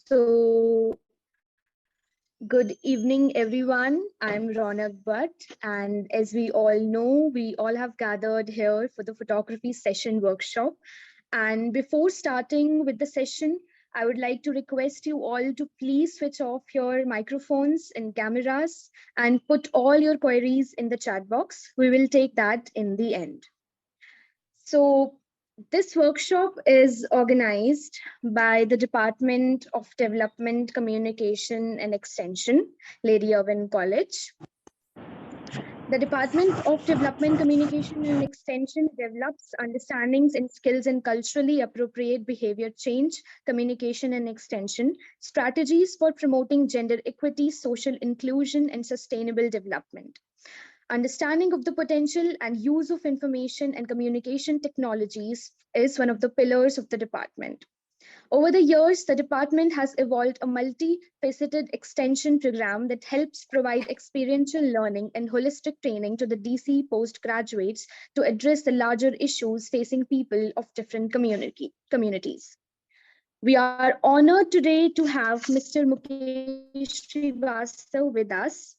So, good evening, everyone. I'm Ronak Bhatt, and as we all know, we all have gathered here for the photography session workshop. And before starting with the session, I would like to request you all to please switch off your microphones and cameras and put all your queries in the chat box. We will take that in the end. So, this workshop is organized by the Department of Development, Communication and Extension, Lady Irwin College. The Department of Development, Communication and Extension develops understandings and skills in culturally appropriate behavior change, communication and extension, strategies for promoting gender equity, social inclusion and sustainable development. Understanding of the potential and use of information and communication technologies is one of the pillars of the department. Over the years, the department has evolved a multifaceted extension program that helps provide experiential learning and holistic training to the DC postgraduates to address the larger issues facing people of different communities. We are honored today to have Mr. Mukesh Srivastava with us.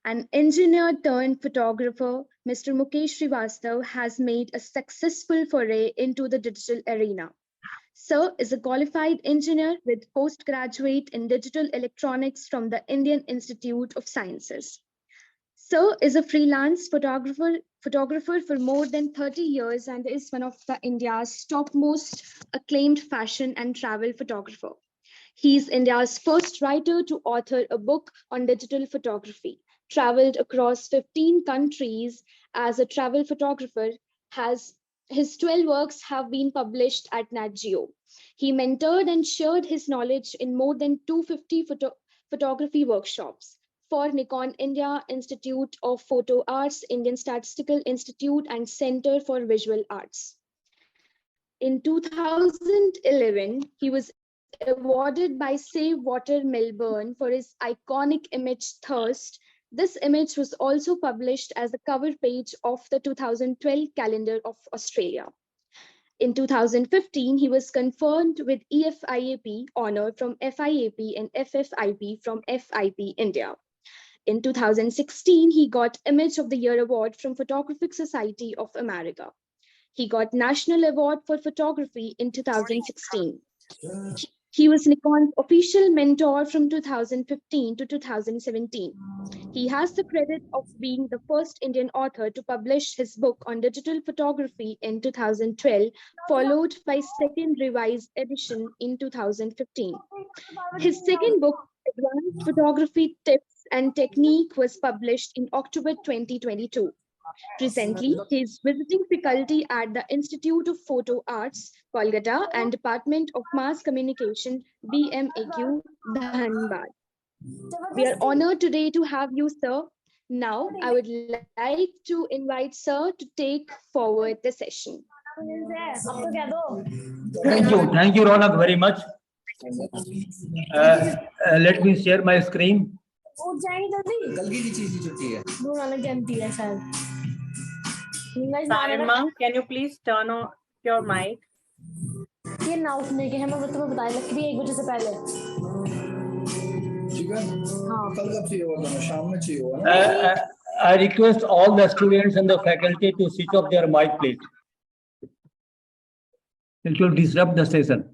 An engineer turned photographer, Mr. Mukesh Srivastava has made a successful foray into the digital arena. Sir is a qualified engineer with postgraduate in digital electronics from the Indian Institute of Sciences. Sir is a freelance photographer for more than 30 years and is one of India's topmost acclaimed fashion and travel photographer. He is India's first writer to author a book on digital photography, traveled across 15 countries as a travel photographer, his 12 works have been published at Nat Geo. He mentored and shared his knowledge in more than 250 photography workshops for Nikon India Institute of Photo Arts, Indian Statistical Institute, and Center for Visual Arts. In 2011, he was awarded by Save Water Melbourne for his iconic image Thirst. This image was also published as the cover page of the 2012 calendar of Australia. In 2015, he was conferred with EFIAP honor from FIAP and FFIP from FIP India. In 2016, he got Image of the Year Award from Photographic Society of America. He got National Award for Photography in 2016. He was Nikon's official mentor from 2015 to 2017. He has the credit of being the first Indian author to publish his book on digital photography in 2012, followed by second revised edition in 2015. His second book, Advanced Photography Tips and Technique, was published in October 2022. Presently, he is visiting faculty at the Institute of Photo Arts, Kolkata, and Department of Mass Communication, BMAQ, Dhanbad. We are honored today to have you, sir. Now, I would like to invite sir to take forward the session. Thank you, Ronak, very much. Let me share my screen. Sarima, can you please turn on your mic? I request all the students and the faculty to switch off their mic, please. It will disrupt the session.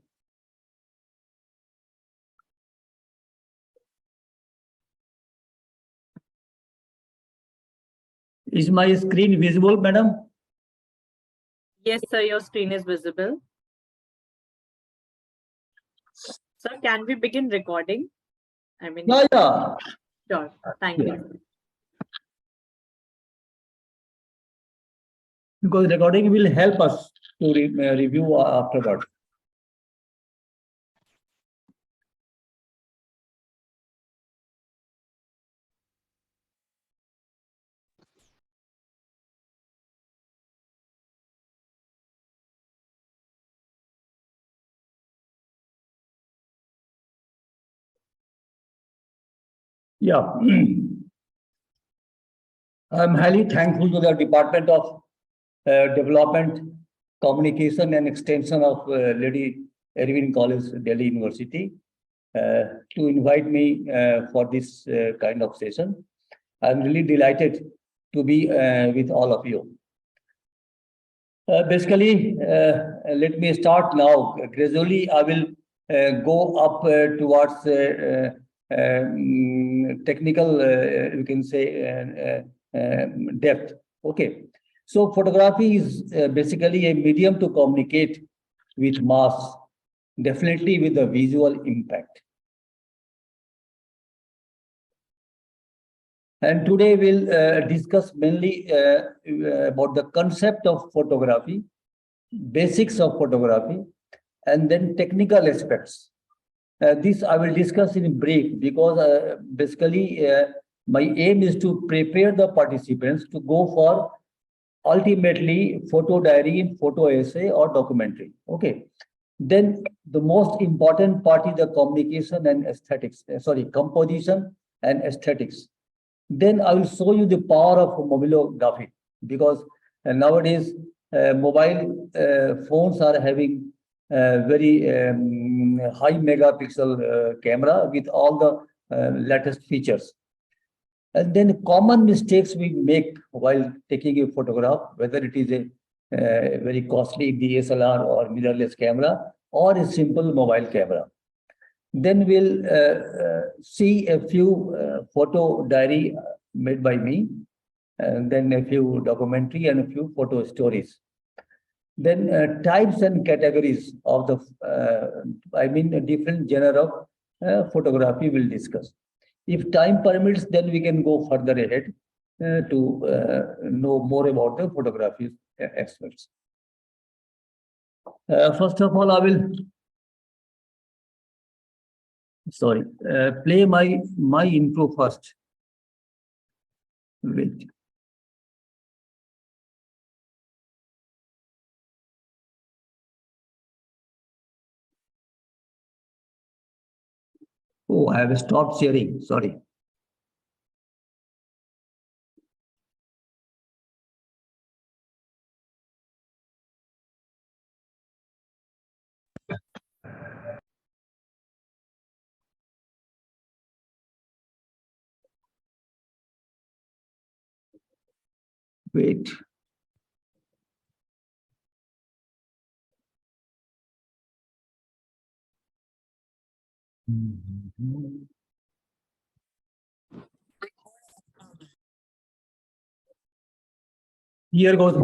Is my screen visible, madam? Yes, sir, your screen is visible. Sir, can we begin recording? Yeah. Sure, thank you. Because recording will help us to review afterward. Yeah. I'm highly thankful to the Department of Development, Communication and Extension of Lady Irwin College, Delhi University, to invite me for this kind of session. I'm really delighted to be with all of you. Basically, let me start now. Gradually, I will go up towards technical, you can say, depth. Okay. So photography is basically a medium to communicate with mass, definitely with a visual impact. And today we'll discuss mainly about the concept of photography, basics of photography, and then technical aspects. This I will discuss in brief because basically my aim is to prepare the participants to go for ultimately photo diary, photo essay, or documentary. Okay. Then the most important part is the communication and aesthetics. Composition and aesthetics. Then I will show you the power of mobilography because nowadays mobile phones are having very high megapixel camera with all the latest features. And then common mistakes we make while taking a photograph, whether it is a very costly DSLR or mirrorless camera or a simple mobile camera. Then we'll see a few photo diary made by me, and then a few documentary and a few photo stories. Then types and categories of the, different genre of photography we'll discuss. If time permits, then we can go further ahead to know more about the photography experts. First of all, I will play my intro first. Wait. Oh, I have stopped sharing. Sorry. Wait. Here goes.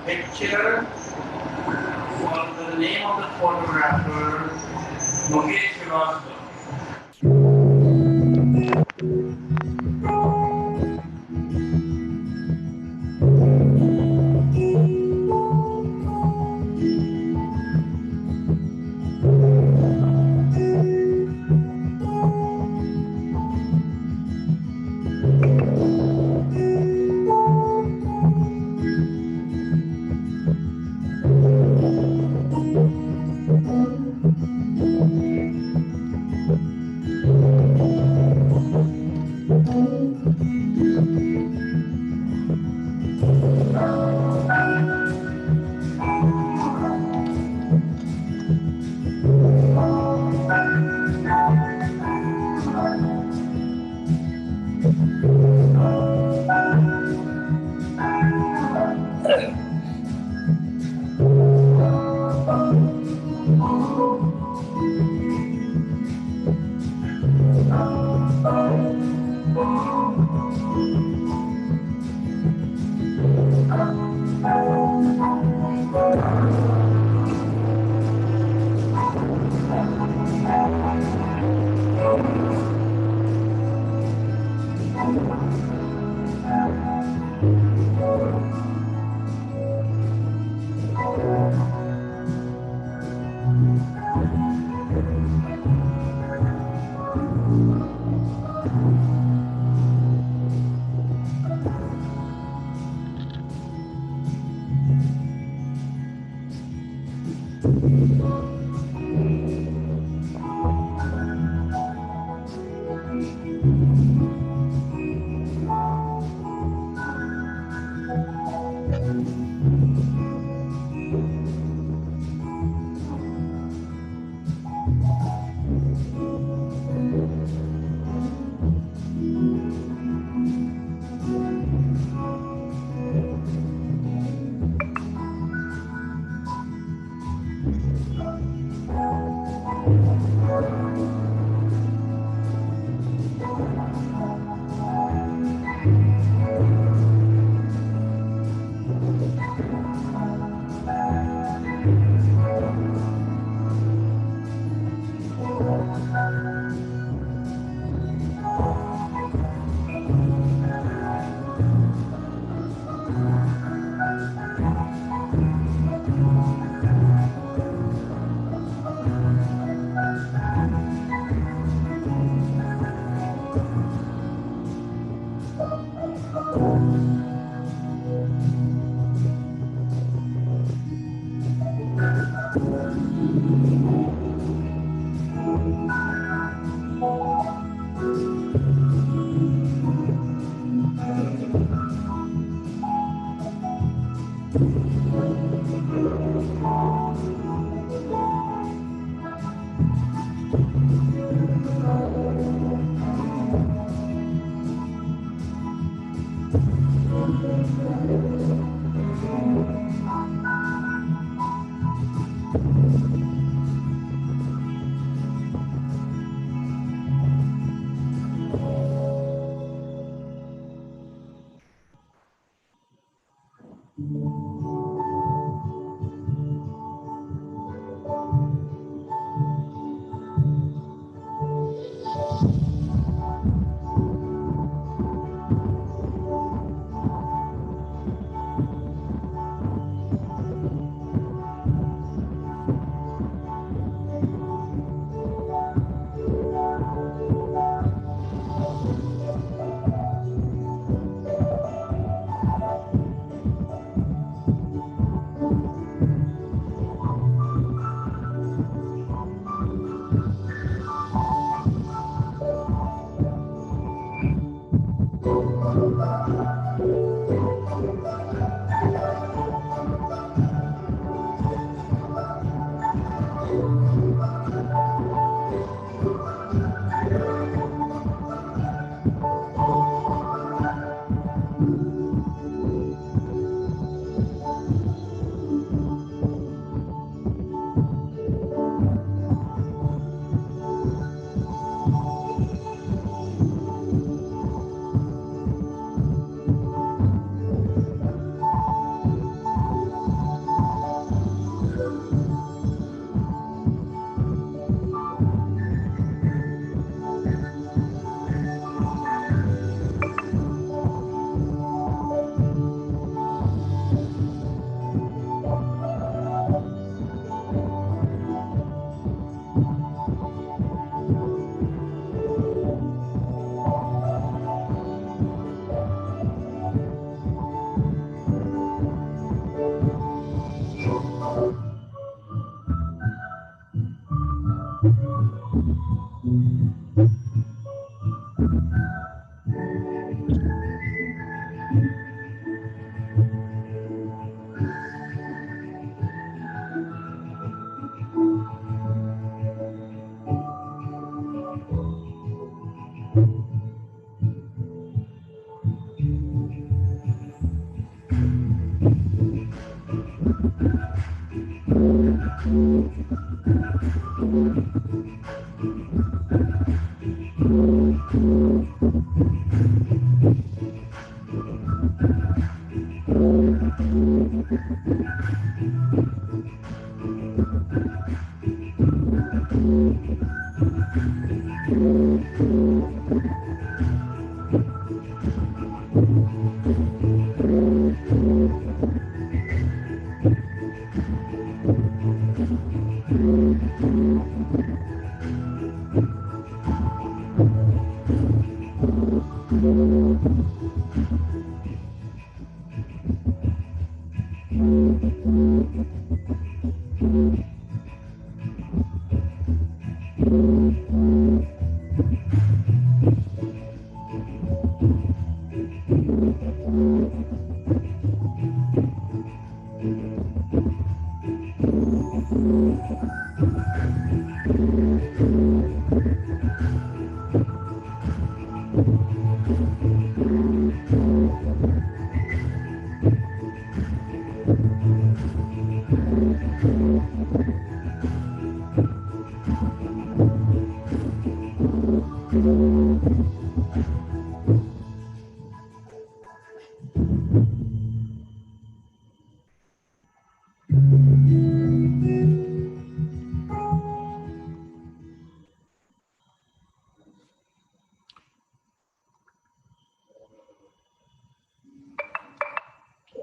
picture for the name of the photographer, Mukesh Srivastava.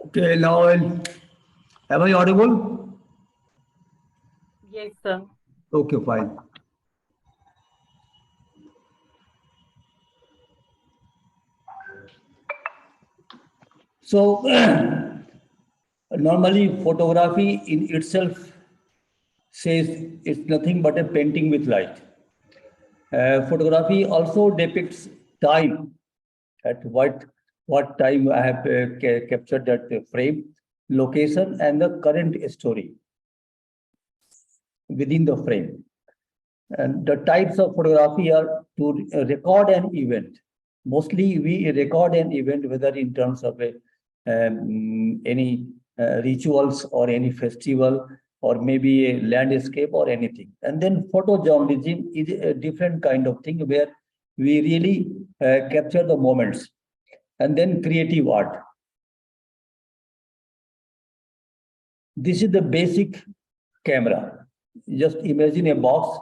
Okay, now am I audible? Yes, sir. Okay, fine. So normally photography in itself says it's nothing but a painting with light. Photography also depicts time, at what time I have captured that frame, location, and the current story within the frame. And the types of photography are to record an event. Mostly we record an event, whether in terms of any rituals or any festival, or maybe a landscape or anything. And then photojournalism is a different kind of thing where we really capture the moments. And then creative art. This is the basic camera. Just imagine a box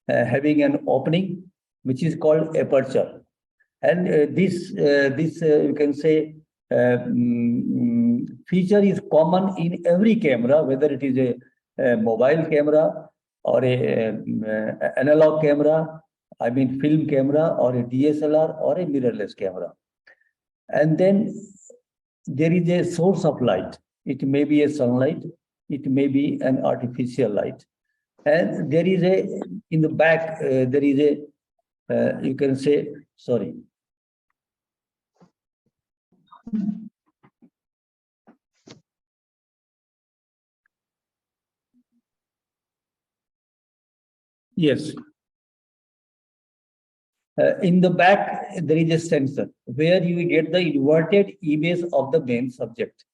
having an opening, which is called aperture. And this you can say feature is common in every camera, whether it is a mobile camera or a analog camera, I mean film camera, or a DSLR or a mirrorless camera. And then there is a source of light. It may be a sunlight, it may be an artificial light. And there is a, in the back, there is a, you can say, sorry. Yes. In the back, there is a sensor where you get the inverted image of the main subject.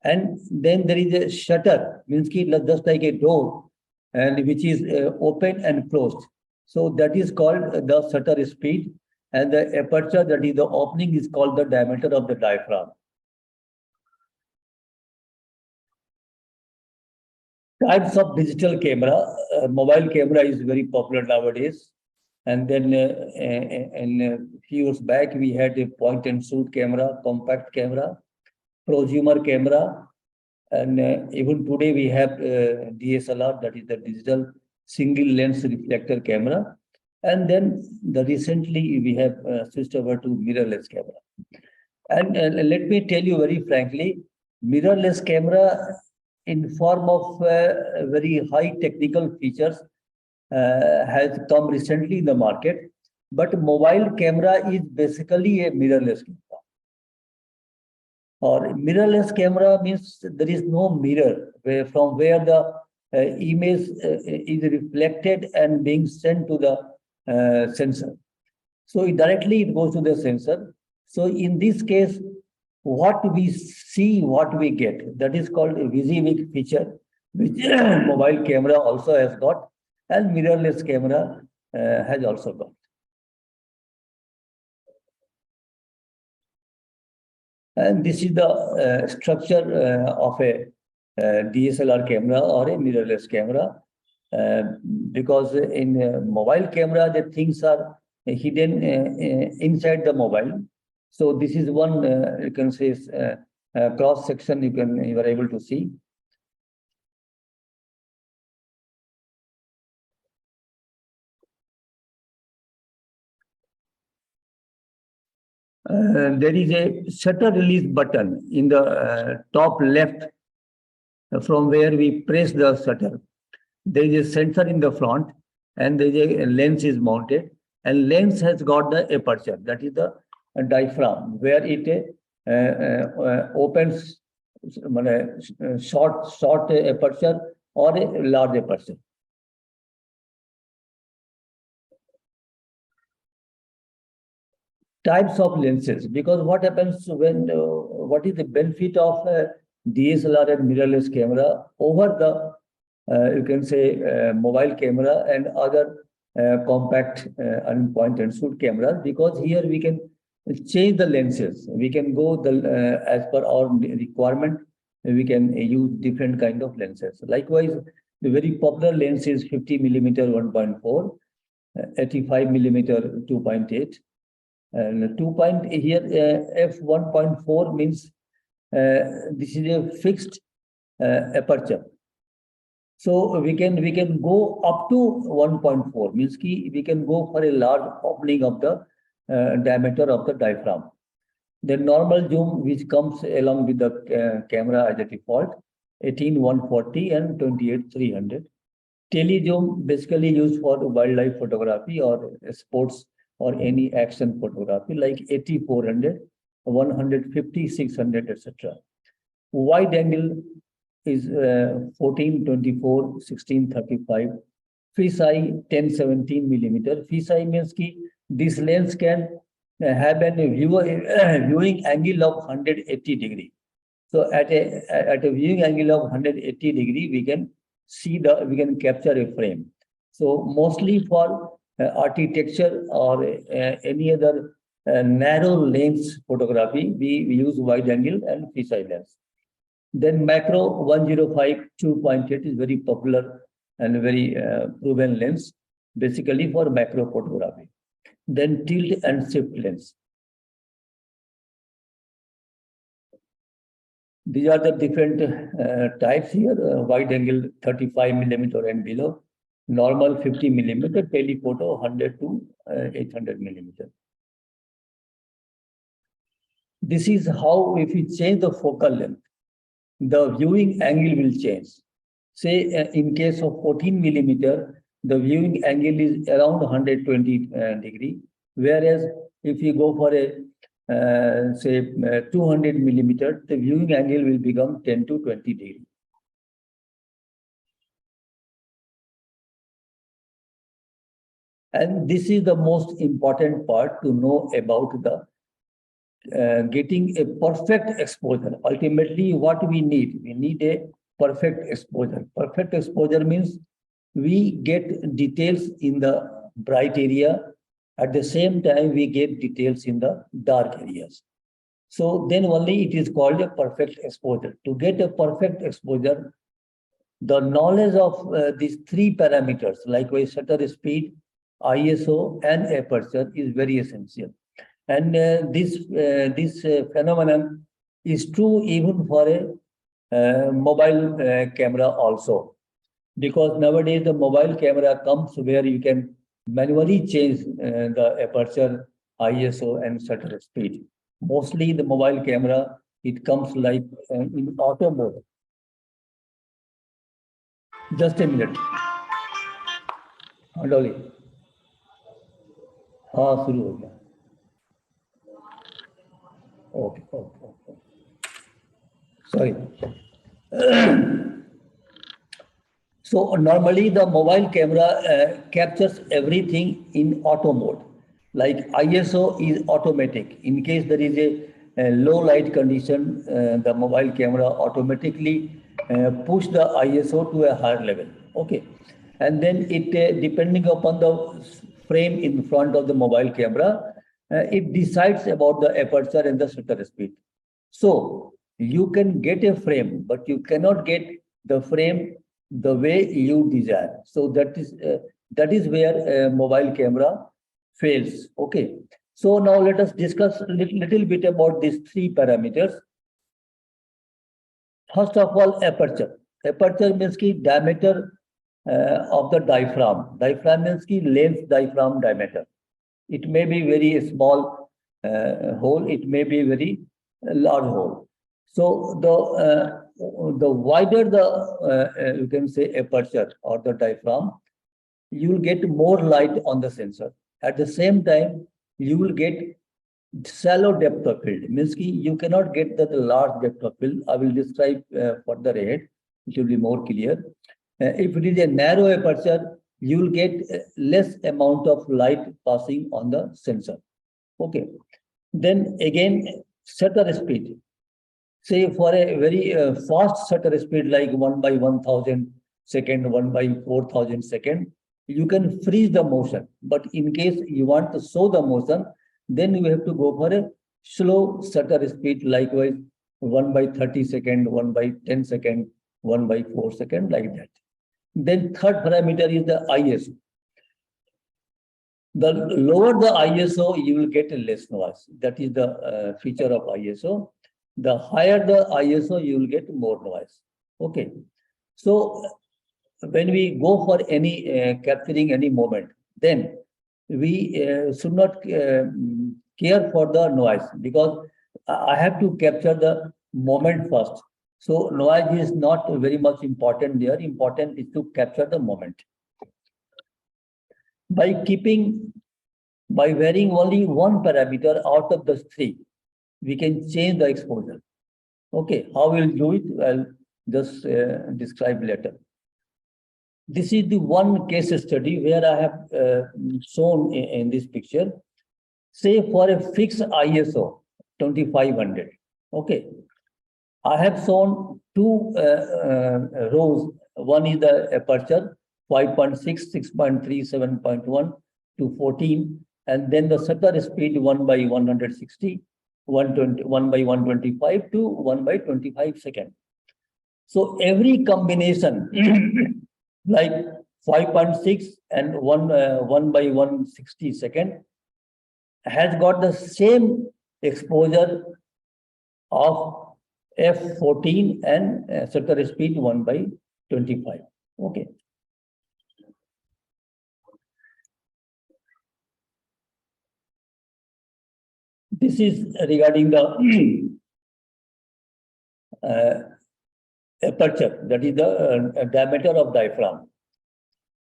And then there is a shutter, means just like a door, and which is open and closed. So that is called the shutter speed, and the aperture, that is the opening, is called the diameter of the diaphragm. Types of digital camera. Mobile camera is very popular nowadays. And then a few years back, we had a point and shoot camera, compact camera, prosumer camera. And even today we have DSLR, that is the digital single lens reflector camera. And then recently we have switched over to mirrorless camera. And let me tell you very frankly, mirrorless camera in form of very high technical features has come recently in the market. But mobile camera is basically a mirrorless camera. Or mirrorless camera means there is no mirror from where the image is reflected and being sent to the sensor. So directly it goes to the sensor. So in this case, what we see, what we get, that is called a WYSIWYG feature, which mobile camera also has got, and mirrorless camera has also got. And this is the structure of a DSLR camera or a mirrorless camera. Because in mobile camera, the things are hidden inside the mobile. So this is one, you can say, cross section you are able to see. There is a shutter release button in the top left, from where we press the shutter. There is a sensor in the front, and there is a lens is mounted, and lens has got the aperture, that is the diaphragm, where it opens short aperture or a large aperture. Types of lenses, because what happens when what is the benefit of DSLR and mirrorless camera over the you can say mobile camera and other compact and point and shoot cameras, because here we can change the lenses. We can go as per our requirement. We can use different kind of lenses. Likewise, the very popular lens is 50 millimeter 1.4, 85 millimeter 2.8. And here f1.4 means this is a fixed aperture. So we can go up to 1.4, means we can go for a large opening of the diameter of the diaphragm. The normal zoom, which comes along with the camera as a default, 18-140 and 28-300. Tele zoom basically used for wildlife photography or sports or any action photography, like 80-400, 150-600, etc. Wide angle is 14-24, 16-35. Fisheye 10-17 millimeter. Fisheye means this lens can have a viewing angle of 180 degree. So at a viewing angle of 180 degree, we can capture a frame. So mostly for architecture or any other narrow lens photography, we use wide angle and fisheye lens. Then macro 105 2.8 is very popular and very proven lens, basically for macro photography. Then tilt and shift lens. These are the different types here. Wide angle 35 millimeter and below. Normal 50 millimeter, telephoto 100 to 800 millimeter. This is how, if you change the focal length, the viewing angle will change. Say in case of 14 millimeter, the viewing angle is around 120 degree. Whereas if you go for a say 200 millimeter, the viewing angle will become 10 to 20 degree. And this is the most important part to know about the getting a perfect exposure. Ultimately, what we need a perfect exposure. Perfect exposure means we get details in the bright area. At the same time, we get details in the dark areas. So then only it is called a perfect exposure. To get a perfect exposure, the knowledge of these three parameters, likewise shutter speed, ISO, and aperture, is very essential. And this phenomenon is true even for a mobile camera also, because nowadays the mobile camera comes where you can manually change the aperture, ISO, and shutter speed. Mostly the mobile camera, it comes like in auto mode. Just a minute. Dolly. हाँ शुरू हो गया. Okay. Sorry. So normally the mobile camera captures everything in auto mode. Like ISO is automatic. In case there is a low light condition, the mobile camera automatically push the ISO to a higher level. Okay. And then it, depending upon the frame in front of the mobile camera, it decides about the aperture and the shutter speed. So you can get a frame, but you cannot get the frame the way you desire. So that is where a mobile camera fails. Okay. So now let us discuss a little bit about these three parameters. First of all, aperture. Aperture means ki diameter of the diaphragm. Diaphragm means ki lens diaphragm diameter. It may be very small hole. It may be very large hole. So the wider the you can say aperture or the diaphragm, you will get more light on the sensor. At the same time, you will get shallow depth of field. Means ki you cannot get the large depth of field. I will describe further ahead. It will be more clear. If it is a narrow aperture, you will get less amount of light passing on the sensor. Okay. Then again, shutter speed. Say for a very fast shutter speed like 1/1000 second, 1/4000 second, you can freeze the motion. But in case you want to show the motion, then you have to go for a slow shutter speed, likewise 1/30 second, 1/10 second, 1/4 second, like that. Then third parameter is the ISO. The lower the ISO, you will get less noise. That is the feature of ISO. The higher the ISO, you will get more noise. Okay. So when we go for any capturing any moment, then we should not care for the noise, because I have to capture the moment first. So noise is not very much important there. Important is to capture the moment. By varying only one parameter out of the three, we can change the exposure. Okay, how we'll do it, I'll just describe later. This is the one case study where I have shown in this picture. Say for a fixed ISO 2500. Okay, I have shown two rows. One is the aperture 5.6, 6.3, 7.1 to 14, and then the shutter speed 1/160, 1/125 to 1/25 second. So every combination like 5.6 and 1/160 second has got the same exposure of f14 and shutter speed 1/25. Okay. This is regarding the aperture, that is the diameter of diaphragm.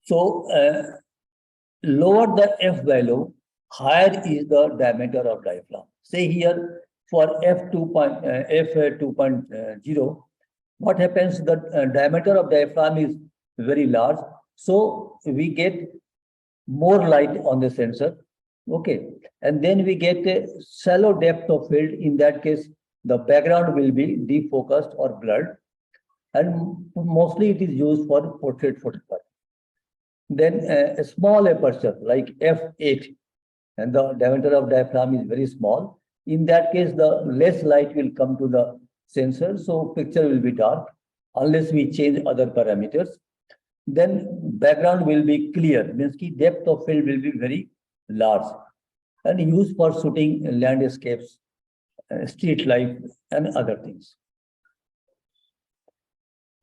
So lower the f value, higher is the diameter of diaphragm. Say here for f2.0, what happens? The diameter of diaphragm is very large, so we get more light on the sensor. Okay, and then we get a shallow depth of field. In that case, the background will be defocused or blurred, and mostly it is used for portrait photography. Then a small aperture like f8, and the diameter of diaphragm is very small. In that case, the less light will come to the sensor, so picture will be dark unless we change other parameters. Then background will be clear, means the depth of field will be very large and used for shooting landscapes, street life, and other things.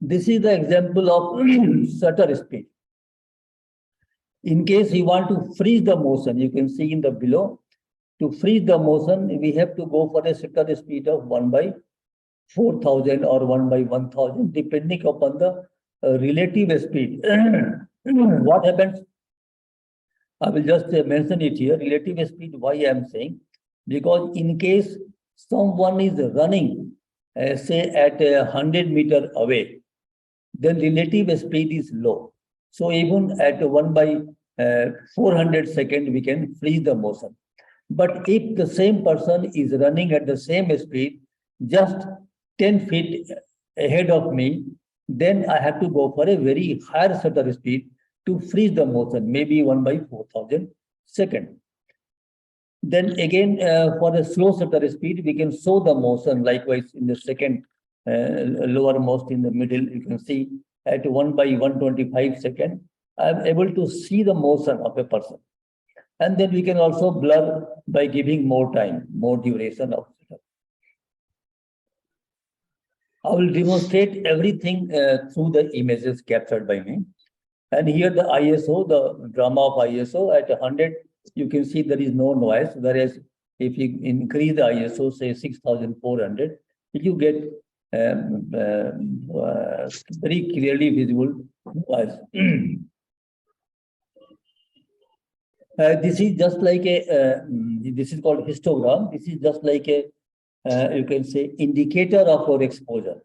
This is the example of shutter speed. In case you want to freeze the motion, you can see in the below. To freeze the motion, we have to go for a shutter speed of 1/4000 or 1/1000, depending upon the relative speed. What happens? I will just mention it here. Relative speed, why I am saying? Because in case someone is running, say at 100 meters away, then relative speed is low. So even at 1/400 second, we can freeze the motion. But if the same person is running at the same speed, just 10 feet ahead of me, then I have to go for a very higher shutter speed to freeze the motion, maybe 1/4000 second. Then again, for the slow shutter speed, we can show the motion likewise in the second lowermost in the middle. You can see at 1/125 second, I'm able to see the motion of a person. And then we can also blur by giving more time, more duration of shutter. I will demonstrate everything through the images captured by me. And here the ISO, the drama of ISO at 100, you can see there is no noise. Whereas if you increase the ISO, say 6400, you get very clearly visible noise. This is just like a, this is called histogram. This is just like a, you can say, indicator of your exposure.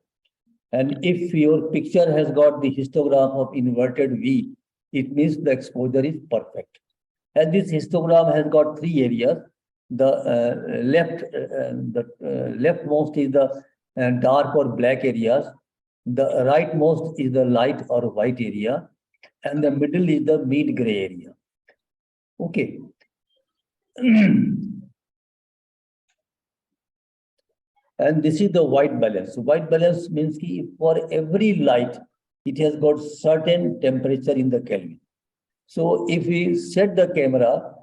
And if your picture has got the histogram of inverted V, it means the exposure is perfect. And this histogram has got three areas. The leftmost is the dark or black areas. The rightmost is the light or white area. And the middle is the mid gray area. Okay. And this is the white balance. White balance means that for every light, it has got certain temperature in the Kelvin. So if we set the camera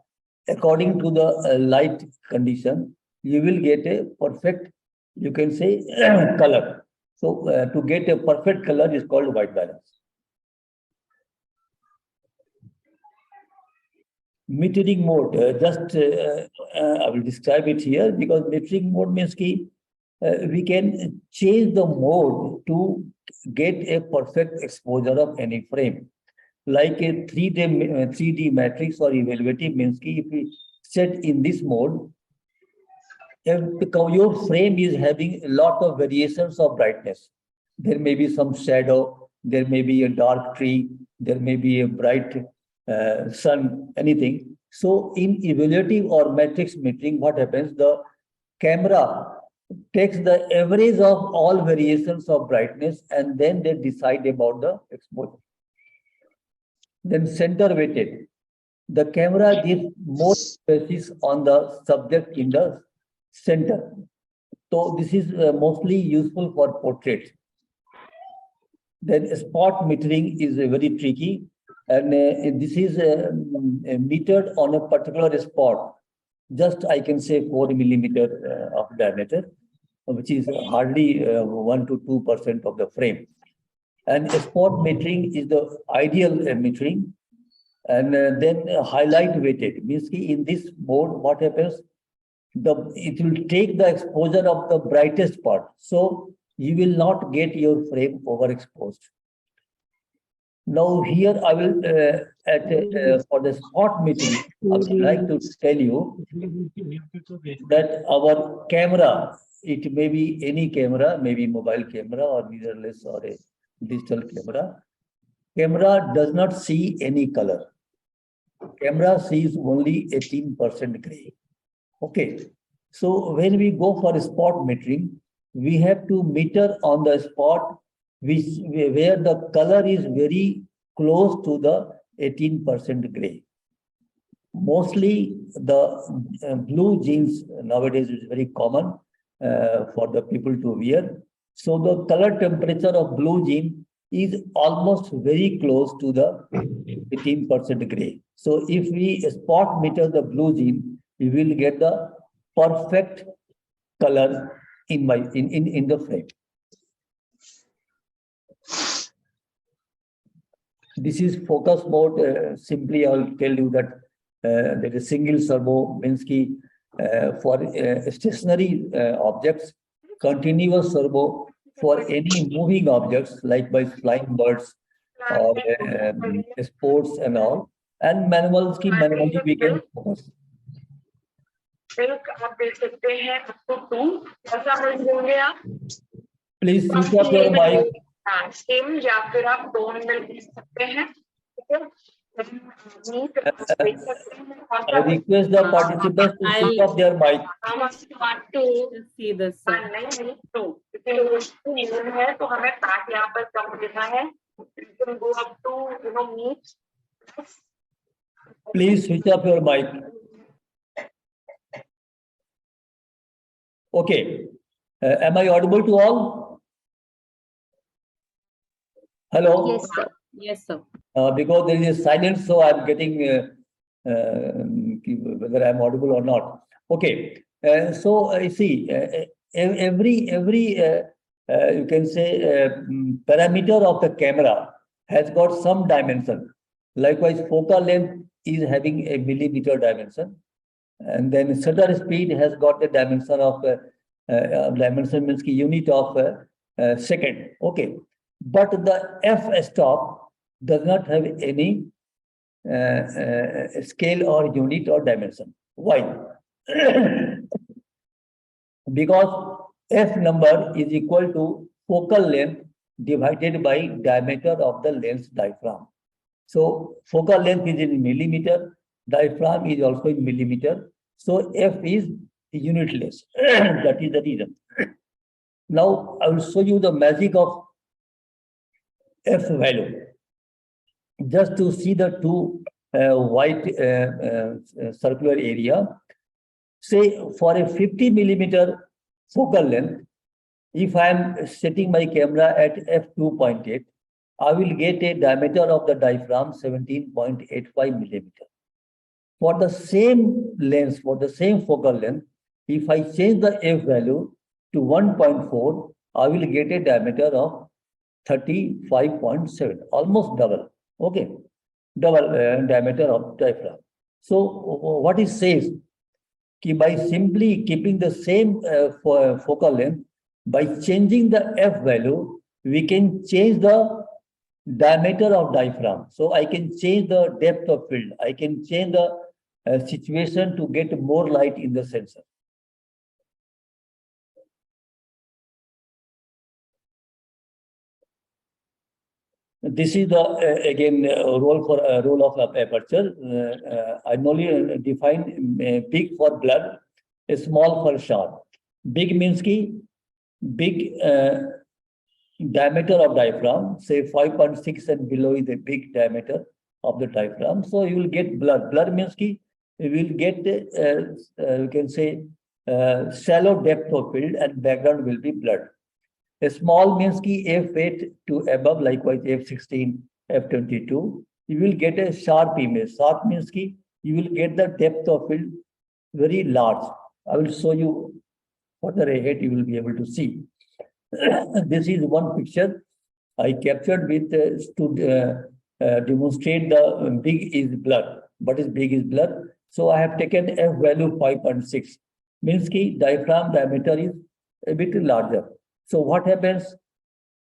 according to the light condition, you will get a perfect, you can say, color. So to get a perfect color is called white balance. Metering mode, I will describe it here because metering mode means that we can change the mode to get a perfect exposure of any frame. Like a 3D matrix or evaluative means if we set in this mode, if your frame is having a lot of variations of brightness. There may be some shadow, there may be a dark tree, there may be a bright sun, anything. So in evaluative or matrix metering, what happens? The camera takes the average of all variations of brightness and then they decide about the exposure. Then center weighted. The camera gives more emphasis on the subject in the center. So this is mostly useful for portraits. Then spot metering is very tricky. And this is metered on a particular spot. Just I can say 4 millimeter of diameter, which is hardly 1 to 2% of the frame. And spot metering is the ideal metering. And then highlight weighted means in this mode, what happens? It will take the exposure of the brightest part. So you will not get your frame overexposed. Now here I will, for the spot metering, I would like to tell you that our camera, it may be any camera, maybe mobile camera or mirrorless or a digital camera. Camera does not see any color. Camera sees only 18% gray. Okay. So when we go for spot metering, we have to meter on the spot where the color is very close to the 18% gray. Mostly the blue jeans nowadays is very common for the people to wear. So the color temperature of blue jean is almost very close to the 18% gray. So if we spot meter the blue jean, we will get the perfect color in the frame. This is focus mode. Simply, I will tell you that there is single servo means for stationary objects, continuous servo for any moving objects like by flying birds or sports and all, and manuals की manually we can focus. आप देख सकते हैं आपको ऐसा मिल देंगे आप Please switch off your mic. SIM या फिर आप टोन में देख सकते हैं I request the participants to switch off their mic. See this. है तो हमें पैक यहाँ पर कम देना है. You can go up to meet. Please switch off your mic. Okay. Am I audible to all? Hello? Yes, sir. Yes, sir. Because there is a silence, so I'm getting whether I'm audible or not. Okay. So you see, every you can say parameter of the camera has got some dimension. Likewise, focal length is having a millimeter dimension, and then shutter speed has got the dimension of dimension means ki unit of second. Okay, but the f-stop does not have any scale or unit or dimension. Why? Because f number is equal to focal length divided by diameter of the lens diaphragm. So focal length is in millimeter, diaphragm is also in millimeter. So f is unitless. That is the reason. Now I will show you the magic of f value. Just to see the two white circular area. Say for a 50 millimeter focal length, if I am setting my camera at f2.8, I will get a diameter of the diaphragm 17.85 millimeter. For the same lens, for the same focal length, if I change the f value to 1.4, I will get a diameter of 35.7, almost double. Okay, double diameter of diaphragm. So what it says, कि by simply keeping the same focal length, by changing the f value, we can change the diameter of diaphragm. So I can change the depth of field. I can change the situation to get more light in the sensor. This is the again role of aperture. I normally define big for blur, small for sharp. Big means ki big diameter of diaphragm, say 5.6 and below is a big diameter of the diaphragm. So you will get blur. Blur means ki you will get you can say shallow depth of field and background will be blurred. A small means ki f8 to above, likewise f16, f22. You will get a sharp image. Sharp means ki you will get the depth of field very large. I will show you further ahead. You will be able to see. This is one picture I captured with to demonstrate the big is blur. What is big is blur? So I have taken f value 5.6. Means ki diaphragm diameter is a bit larger. So what happens?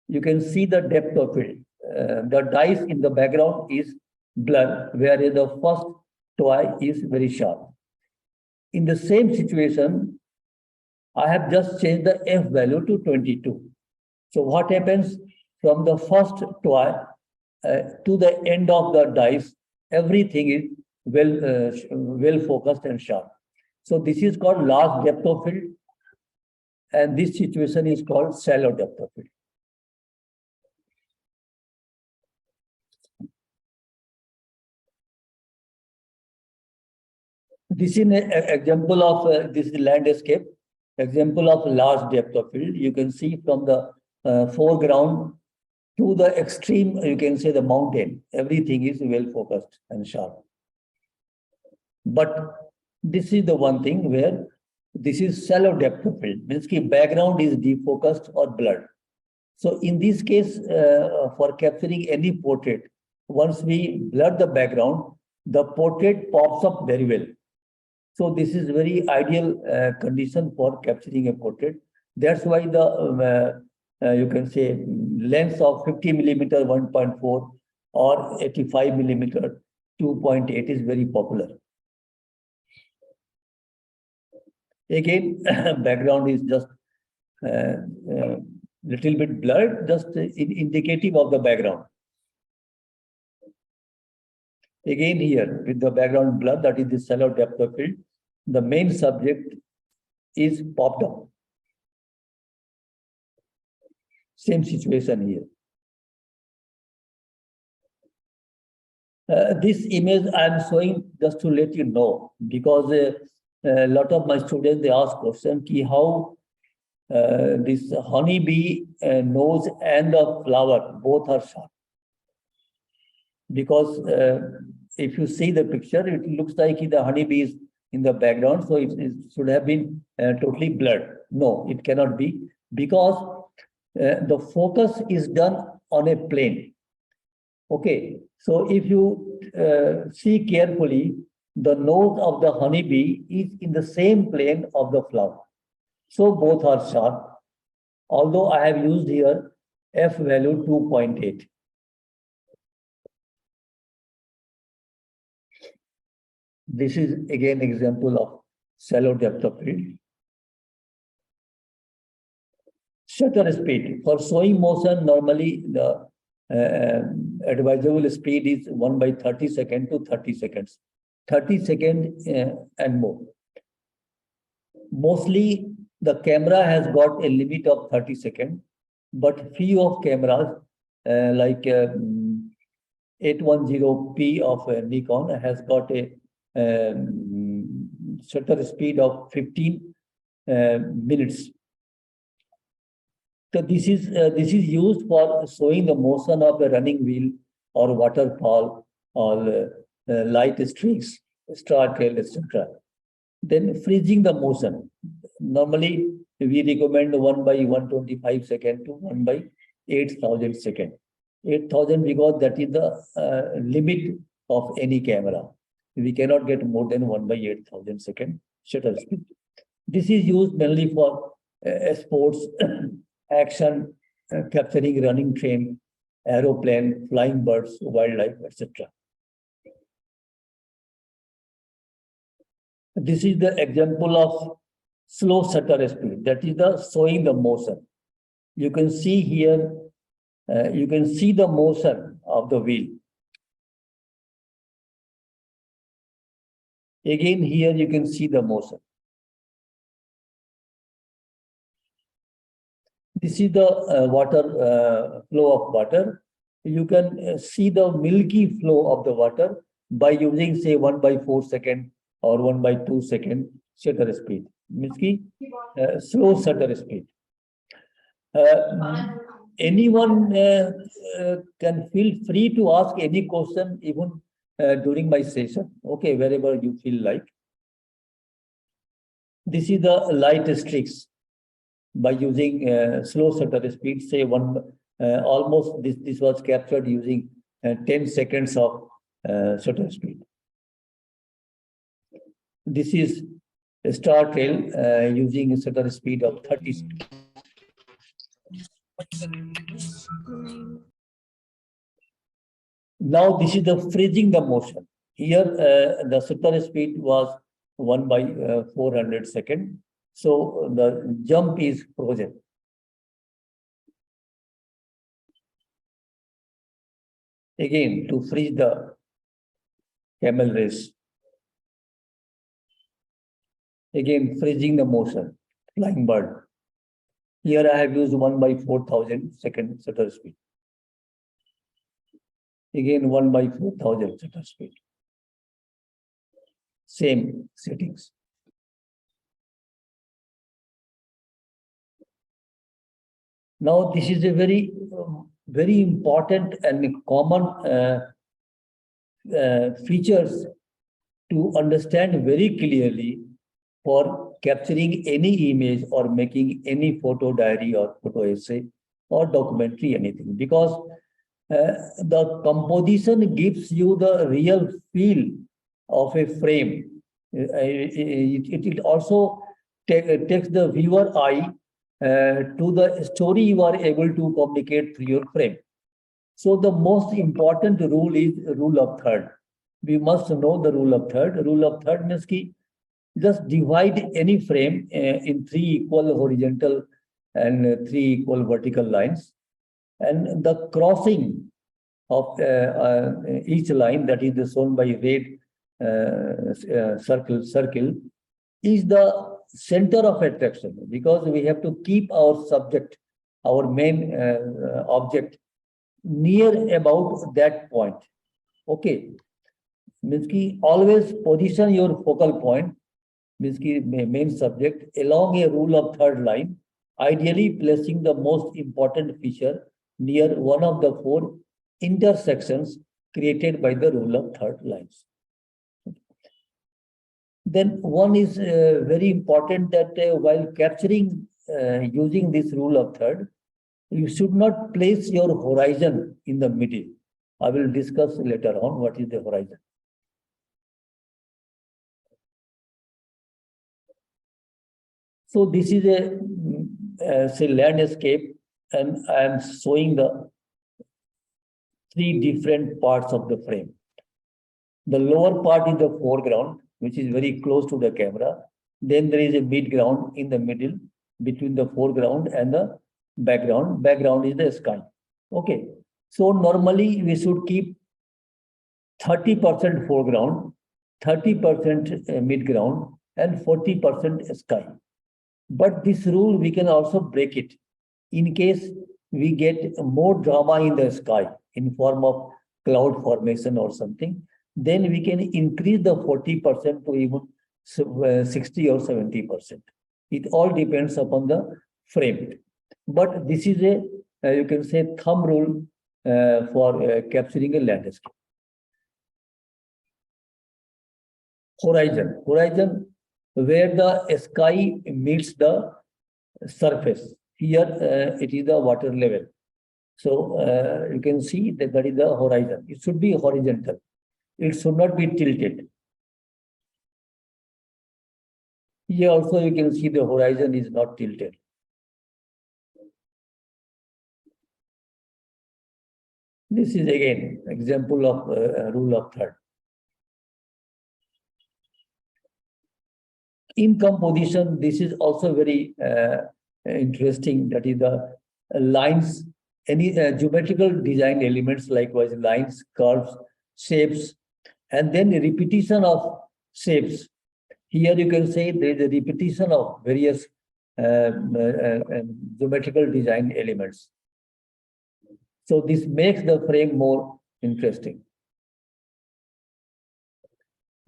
You can see the depth of field. The dice in the background is blur, whereas the first toy is very sharp. In the same situation, I have just changed the f value to 22. So what happens from the first toy to the end of the dice? Everything is well focused and sharp. So this is called large depth of field. And this situation is called shallow depth of field. This is an example of this is landscape, example of large depth of field. You can see from the foreground to the extreme, you can say the mountain, everything is well focused and sharp. But this is the one thing where this is shallow depth of field, means the background is defocused or blurred. So in this case, for capturing any portrait, once we blur the background, the portrait pops up very well. So this is very ideal condition for capturing a portrait. That's why the you can say lens of 50 millimeter 1.4 or 85 millimeter 2.8 is very popular. Again, background is just little bit blurred, just indicative of the background. Again here, with the background blur, that is the shallow depth of field, the main subject is popped up. Same situation here. This image I am showing just to let you know, because a lot of my students, they ask question ki how this honeybee nose and the flower both are sharp. Because if you see the picture, it looks like the honeybee is in the background, so it should have been totally blurred. No, it cannot be, because the focus is done on a plane. Okay, so if you see carefully, the nose of the honeybee is in the same plane of the flower. So both are sharp, although I have used here f value 2.8. This is again example of shallow depth of field. Shutter speed. For showing motion, normally the advisable speed is 1/30 second to 30 seconds. 30 seconds and more. Mostly the camera has got a limit of 30 seconds, but few of cameras like 810p of Nikon has got a shutter speed of 15 minutes. So this is used for showing the motion of the running wheel or waterfall or light streaks, star trail, etc. Then freezing the motion. Normally we recommend 1/125 second to 1/8000 second. 8000 because that is the limit of any camera. We cannot get more than 1/8000 second shutter speed. This is used mainly for sports, action, capturing running train, aeroplane, flying birds, wildlife, etc. This is the example of slow shutter speed. That is the showing the motion. You can see here, you can see the motion of the wheel. Again, here you can see the motion. This is the flow of water. You can see the milky flow of the water by using, say, 1/4 second or 1/2 second shutter speed. Milky slow shutter speed. Anyone can feel free to ask any question even during my session. Okay, wherever you feel like. This is the light streaks. By using slow shutter speed, say almost this was captured using 10 seconds of shutter speed. This is a star trail using a shutter speed of 30 seconds. Now this is the freezing the motion. Here the shutter speed was 1/400 second. So the jump is frozen. Again, to freeze the camel race. Again, freezing the motion, flying bird. Here I have used 1/4000 second shutter speed. Again, 1/4000 shutter speed. Same settings. Now, this is a very, very important and common features to understand very clearly for capturing any image or making any photo diary or photo essay or documentary, anything, because the composition gives you the real feel of a frame. It also takes the viewer eye to the story you are able to communicate through your frame. So the most important rule is rule of third. We must know the rule of third. Rule of third means ki just divide any frame in 3 equal horizontal and 3 equal vertical lines, and the crossing of each line, that is shown by red circle, is the center of attraction, because we have to keep our subject, our main object, near about that point. Okay, means ki always position your focal point, means ki main subject, along a rule of third line, ideally placing the most important feature near one of the four intersections created by the rule of third lines. Then one is very important that while capturing using this rule of third, you should not place your horizon in the middle. I will discuss later on what is the horizon. So this is a say landscape, and I am showing the three different parts of the frame. The lower part is the foreground, which is very close to the camera. Then there is a midground in the middle between the foreground and the background. Background is the sky. Okay. So normally we should keep 30% foreground, 30% midground, and 40% sky. But this rule, we can also break it in case we get more drama in the sky in form of cloud formation or something. Then we can increase the 40% to even 60 or 70%. It all depends upon the frame. But this is a, you can say, thumb rule for capturing a landscape. Horizon. Horizon, where the sky meets the surface. Here it is the water level. So you can see that that is the horizon. It should be horizontal. It should not be tilted. Here also you can see the horizon is not tilted. This is again example of rule of third. In composition, this is also very interesting. That is the lines, any geometrical design elements, likewise lines, curves, shapes, and then a repetition of shapes. Here you can say there is a repetition of various geometrical design elements. So this makes the frame more interesting.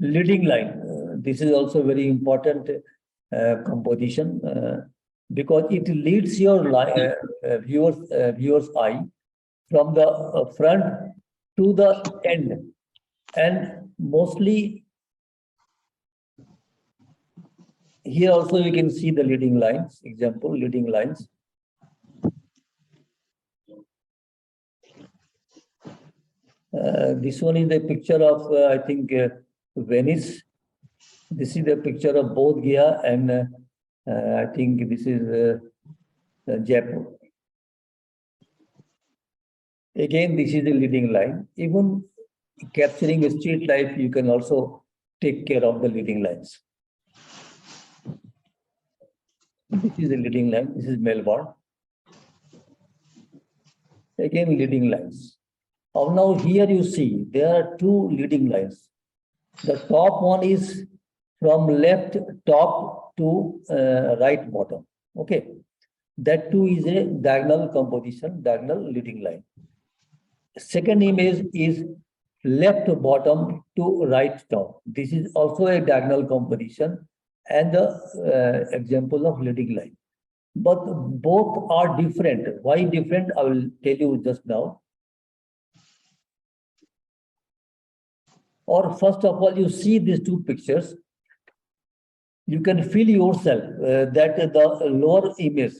Leading line. This is also very important composition because it leads your viewer's eye from the front to the end, and mostly here also you can see the leading lines. Example, leading lines. This one is the picture of I think Venice. This is the picture of Bodh Gaya, and I think this is Jaipur. Again, this is the leading line. Even capturing a street life, you can also take care of the leading lines. This is the leading line. This is Melbourne. Again, leading lines. Now here you see there are two leading lines. The top one is from left top to right bottom. Okay, that too is a diagonal composition, diagonal leading line. Second image is left bottom to right top. This is also a diagonal composition and the example of leading line. But both are different. Why different? I will tell you just now. Or first of all, you see these two pictures. You can feel yourself that the lower image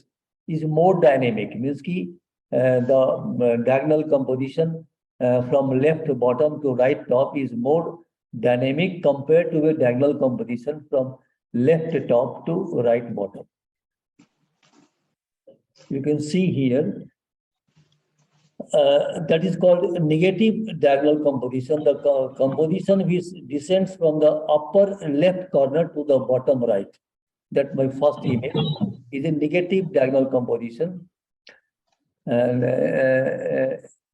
is more dynamic. Means ki the diagonal composition from left bottom to right top is more dynamic compared to a diagonal composition from left top to right bottom. You can see here that is called negative diagonal composition. The composition which descends from the upper left corner to the bottom right. That my first image is a negative diagonal composition. And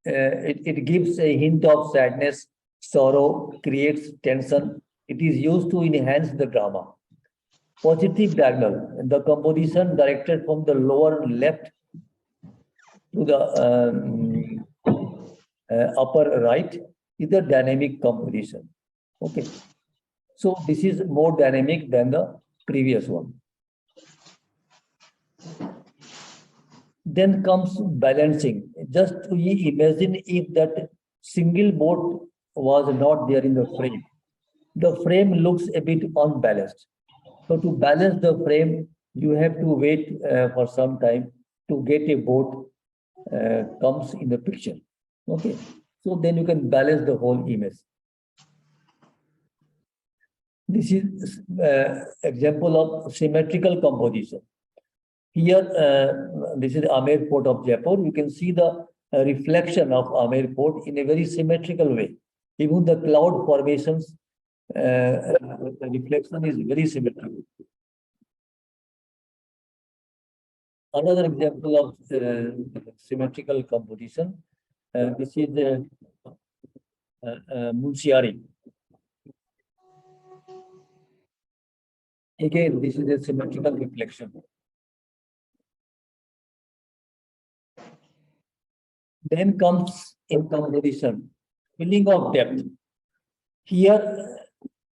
it gives a hint of sadness, sorrow, creates tension. It is used to enhance the drama. Positive diagonal, the composition directed from the lower left to the upper right is the dynamic composition. Okay. So this is more dynamic than the previous one. Then comes balancing. Just we imagine if that single boat was not there in the frame. The frame looks a bit unbalanced. So to balance the frame, you have to wait for some time to get a boat comes in the picture. Okay. So then you can balance the whole image. This is example of symmetrical composition. Here, this is Amer Fort of Jaipur. You can see the reflection of Amer Fort in a very symmetrical way. Even the cloud formations, the reflection is very symmetrical. Another example of symmetrical composition. This is Munsiari. Again, this is a symmetrical reflection. Then comes in composition, filling of depth. Here,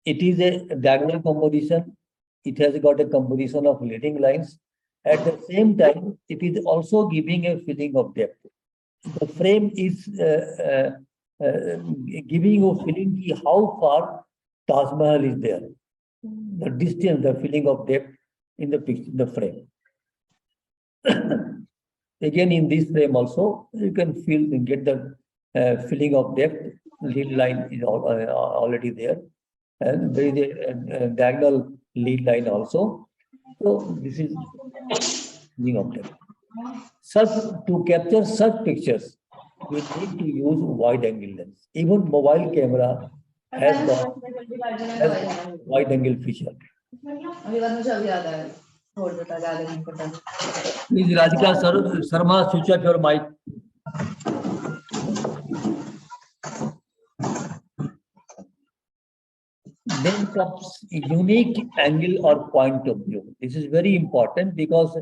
it is a diagonal composition. It has got a composition of leading lines. At the same time, it is also giving a feeling of depth. The frame is giving you a feeling how far Taj Mahal is there. The distance, the feeling of depth in the picture, the frame. Again, in this frame also, you can get the feeling of depth. Lead line is already there, and there is a diagonal lead line also. So this is feeling of depth. To capture such pictures, we need to use wide angle lens. Even mobile camera has got wide angle feature. Please, Radhika Sharma, switch off your mic. Then comes unique angle or point of view. This is very important because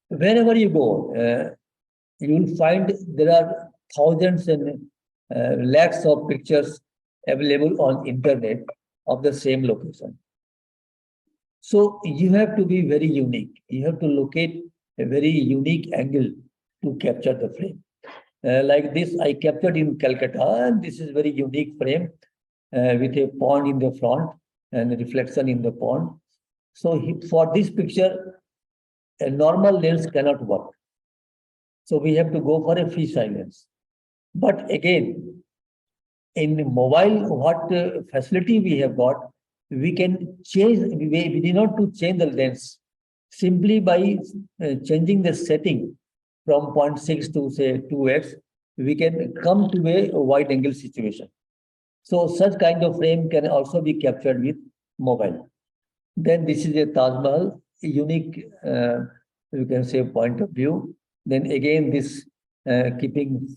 wherever you go, you will find there are thousands and lakhs of pictures available on internet of the same location. So you have to be very unique. You have to locate a very unique angle to capture the frame. Like this, I captured in Calcutta, and this is very unique frame with a pond in the front and a reflection in the pond. So for this picture, a normal lens cannot work. So we have to go for a fisheye lens. But again, in mobile, what facility we have got, we can change, we need not to change the lens. Simply by changing the setting from 0.6 to say 2x, we can come to a wide angle situation. So such kind of frame can also be captured with mobile. Then this is a Taj Mahal, a unique, you can say, point of view. Then again, this keeping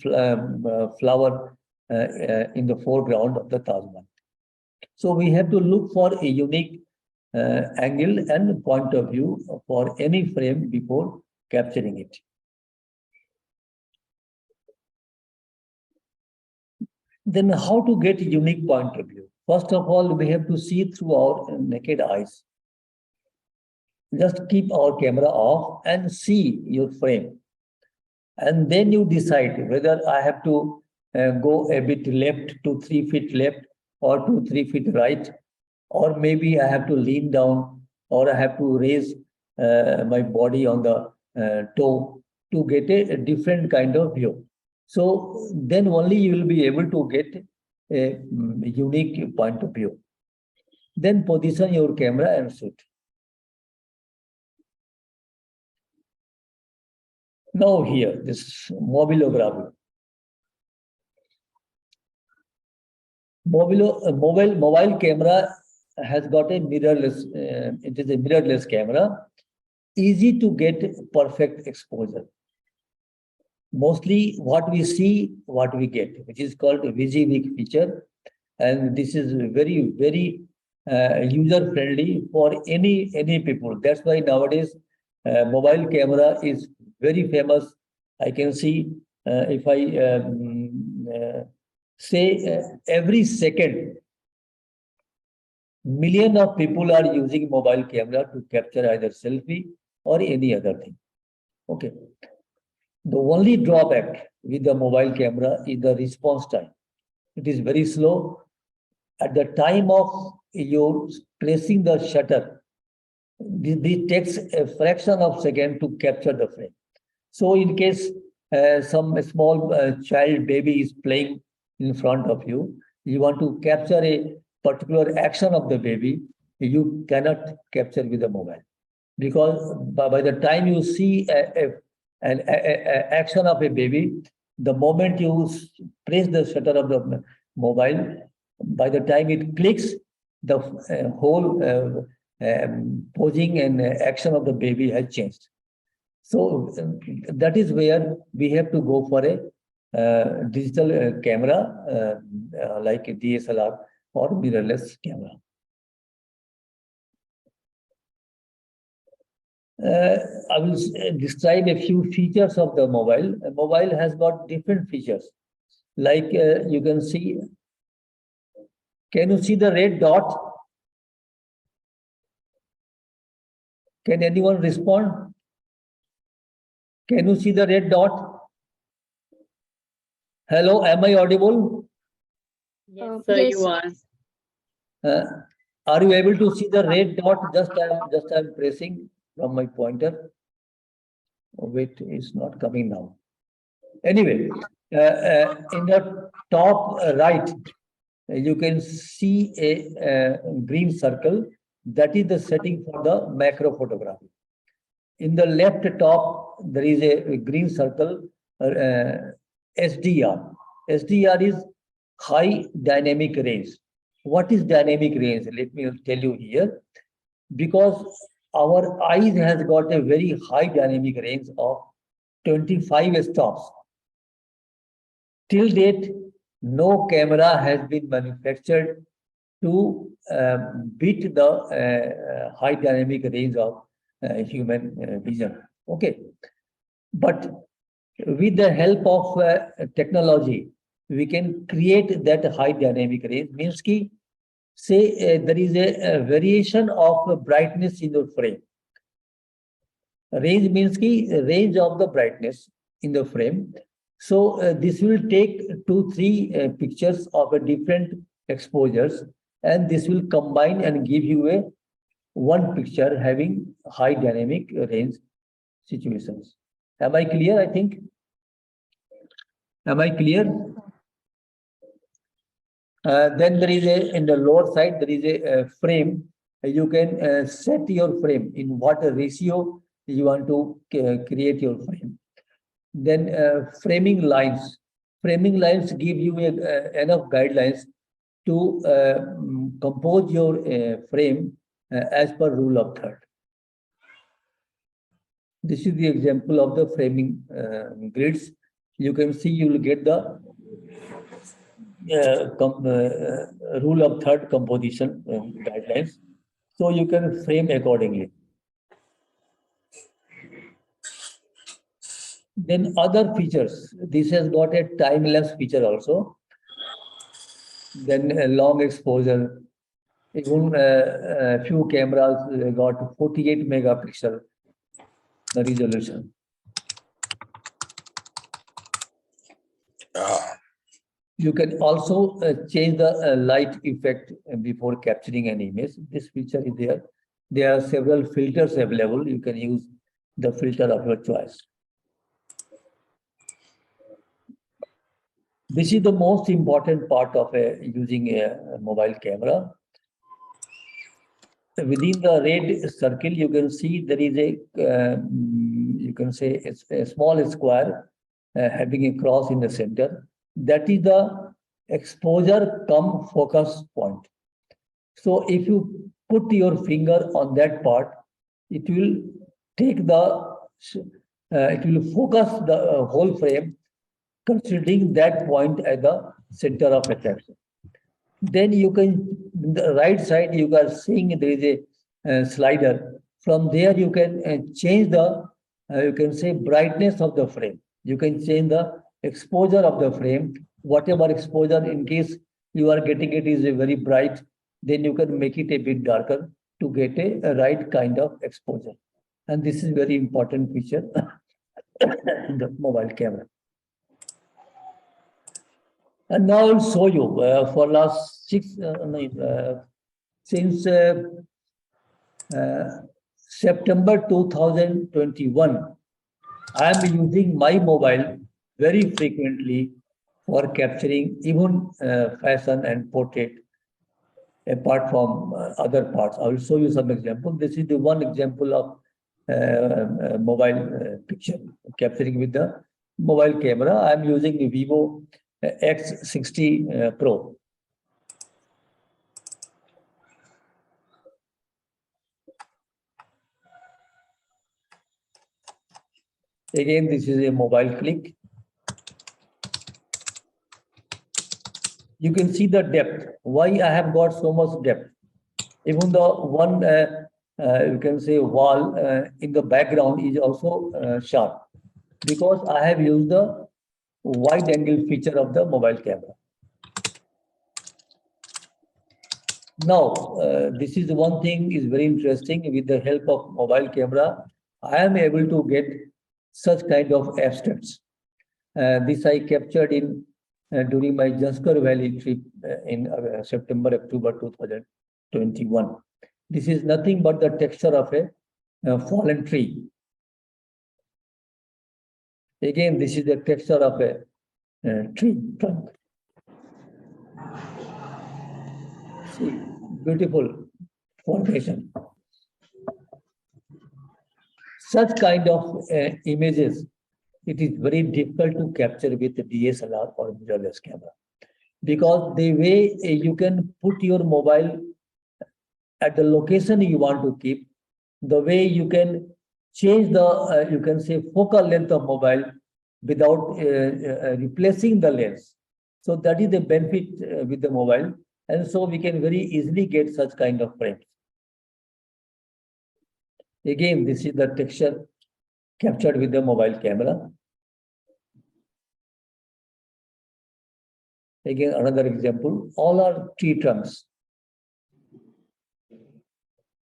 flower in the foreground of the Taj Mahal. So we have to look for a unique angle and point of view for any frame before capturing it. Then how to get a unique point of view? First of all, we have to see through our naked eyes. Just keep our camera off and see your frame. And then you decide whether I have to go a bit left to 3 feet left or to 3 feet right, or maybe I have to lean down, or I have to raise my body on the toe to get a different kind of view. So then only you will be able to get a unique point of view. Then position your camera and shoot. Now here, this mobilography. Mobile camera has got a mirrorless, it is a mirrorless camera, easy to get perfect exposure. Mostly what we see, what we get, which is called a WYSIWYG feature. And this is very, very user-friendly for any people. That's why nowadays Mobile camera is very famous. I can see if I say every second, million of people are using mobile camera to capture either selfie or any other thing. Okay. The only drawback with the mobile camera is the response time. It is very slow. At the time of your pressing the shutter, this takes a fraction of second to capture the frame. So in case some small child baby is playing in front of you, you want to capture a particular action of the baby, you cannot capture with the mobile. Because by the time you see an action of a baby, the moment you press the shutter of the mobile, by the time it clicks, the whole posing and action of the baby has changed. So that is where we have to go for a digital camera like a DSLR or mirrorless camera. I will describe a few features of the mobile. A mobile has got different features. Like you can see, can you see the red dot? Can anyone respond? Can you see the red dot? Hello, am I audible? Yes, sir, yes, you are. Are you able to see the red dot? I'm pressing from my pointer. Oh, wait, it's not coming now. Anyway, in the top right, you can see a green circle. That is the setting for the macro photography. In the left top, there is a green circle, SDR. SDR is high dynamic range. What is dynamic range? Let me tell you here. Because our eyes has got a very high dynamic range of 25 stops. Till date, no camera has been manufactured to beat the high dynamic range of human vision. Okay. But with the help of technology, we can create that high dynamic range. Means ki, say there is a variation of brightness in the frame. Range means ki range of the brightness in the frame. So this will take 2-3 pictures of a different exposures, and this will combine and give you a one picture having high dynamic range situations. Am I clear? I think. Am I clear? Then there is in the lower side, there is a frame. You can set your frame in what ratio you want to create your frame. Then framing lines. Framing lines give you enough guidelines to compose your frame as per rule of third. This is the example of the framing grids. You can see you will get the rule of third composition guidelines. So you can frame accordingly. Then other features. This has got a time-lapse feature also. Then a long exposure. Even a few cameras got 48 megapixel resolution. You can also change the light effect before capturing an image. This feature is there. There are several filters available. You can use the filter of your choice. This is the most important part of using a mobile camera. Within the red circle, you can see there is you can say a small square having a cross in the center. That is the exposure cum focus point. So if you put your finger on that part, it will take the, it will focus the whole frame, considering that point as the center of attraction. Then you can, the right side, you are seeing there is a slider. From there, you can change the, you can say, brightness of the frame. You can change the exposure of the frame. Whatever exposure, in case you are getting it is a very bright, then you can make it a bit darker to get a right kind of exposure. And this is very important feature in the mobile camera. And now I'll show you for last since September 2021, I am using my mobile very frequently for capturing even fashion and portrait, apart from other parts. I will show you some example. This is the one example of mobile picture capturing with the mobile camera. I am using the Vivo X60 Pro. Again, this is a mobile click. You can see the depth. Why I have got so much depth? Even the one, you can say, wall in the background is also sharp, because I have used the wide angle feature of the mobile camera. Now, this is one thing is very interesting. With the help of mobile camera, I am able to get such kind of abstracts. This I captured in during my Janskar Valley trip in September, October 2021. This is nothing but the texture of a fallen tree. Again, this is the texture of a tree trunk. See, beautiful formation. Such kind of images, it is very difficult to capture with the DSLR or mirrorless camera, because the way you can put your mobile at the location you want to keep, the way you can change the, you can say, focal length of mobile without replacing the lens. So that is the benefit with the mobile. And so we can very easily get such kind of frames. Again, this is the texture captured with the mobile camera. Again, another example, all are tree trunks.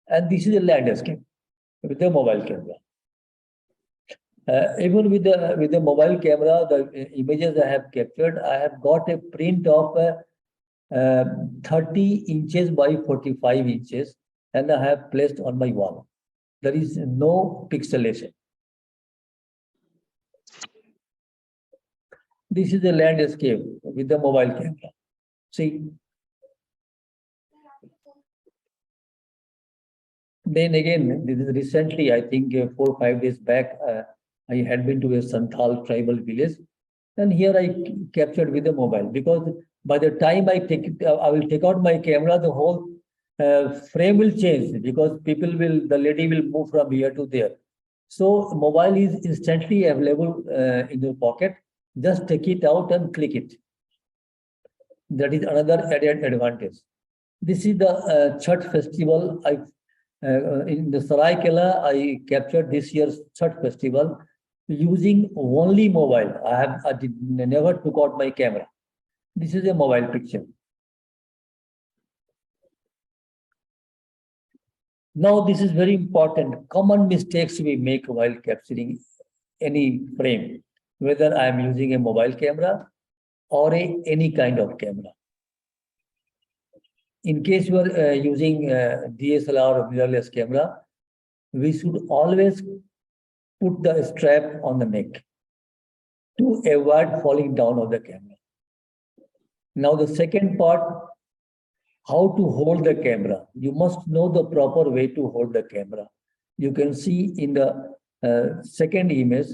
And this is a landscape with the mobile camera. Even with the mobile camera, the images I have captured, I have got a print of 30 inches by 45 inches, and I have placed on my wall. There is no pixelation. This is the landscape with the mobile camera. See. Then again, this is recently, I think 4 or 5 days back, I had been to a Santhal tribal village, and here I captured with the mobile, because by the time I will take out my camera, the whole frame will change, because the lady will move from here to there. So mobile is instantly available in your pocket. Just take it out and click it. That is another added advantage. This is the Chhath festival. In the Saraikela, I captured this year's Chhath festival using only mobile. I never took out my camera. This is a mobile picture. Now, this is very important. Common mistakes we make while capturing any frame, whether I am using a mobile camera or any kind of camera. In case you are using DSLR or mirrorless camera, we should always put the strap on the neck to avoid falling down of the camera. Now, the second part, how to hold the camera. You must know the proper way to hold the camera. You can see in the second image,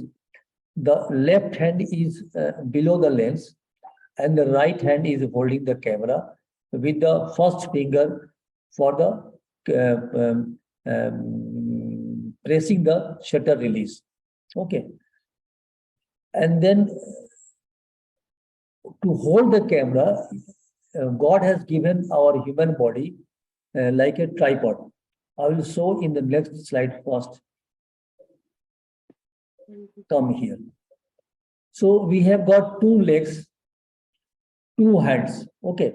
the left hand is below the lens and the right hand is holding the camera with the first finger for the pressing the shutter release. Okay. And then to hold the camera, God has given our human body like a tripod. I will show in the next slide first. Come here. So we have got two legs, two hands. Okay.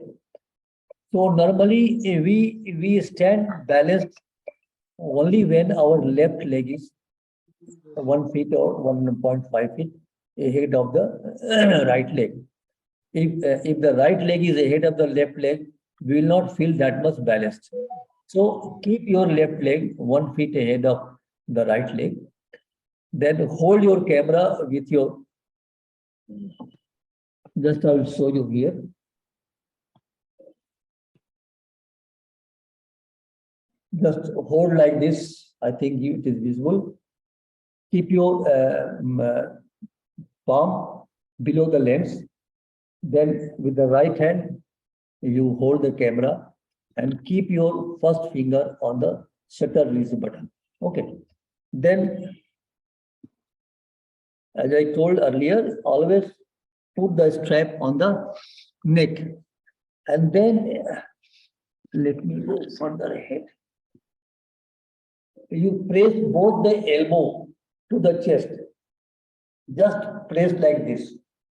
So normally we stand balanced only when our left leg is 1 feet or 1.5 feet ahead of the right leg. If the right leg is ahead of the left leg, we will not feel that much balanced. So keep your left leg 1 feet ahead of the right leg. Then hold your camera with your, just I will show you here. Just hold like this. I think it is visible. Keep your palm below the lens. Then with the right hand, you hold the camera and keep your first finger on the shutter release button. Okay. Then, as I told earlier, always put the strap on the neck. And then, let me go further ahead. You press both the elbow to the chest. Just press like this.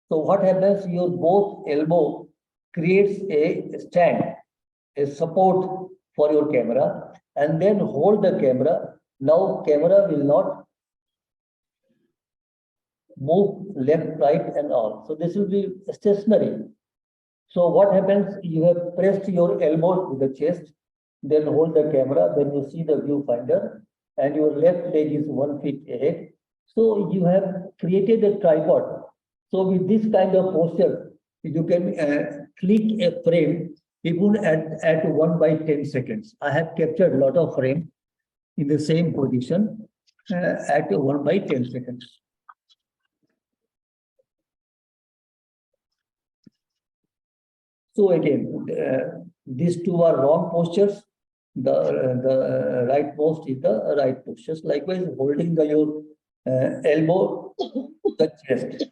So what happens? Your both elbow creates a stand, a support for your camera, and then hold the camera. Now camera will not move left, right, and all. So this will be stationary. So what happens? You have pressed your elbow to the chest, then hold the camera, then you see the viewfinder, and your left leg is 1 feet ahead. So you have created a tripod. So with this kind of posture, you can click a frame even at 1/10 seconds. I have captured a lot of frame in the same position at 1/10 seconds. So again, these two are wrong postures. The right post is the right postures. Likewise, holding your elbow to the chest.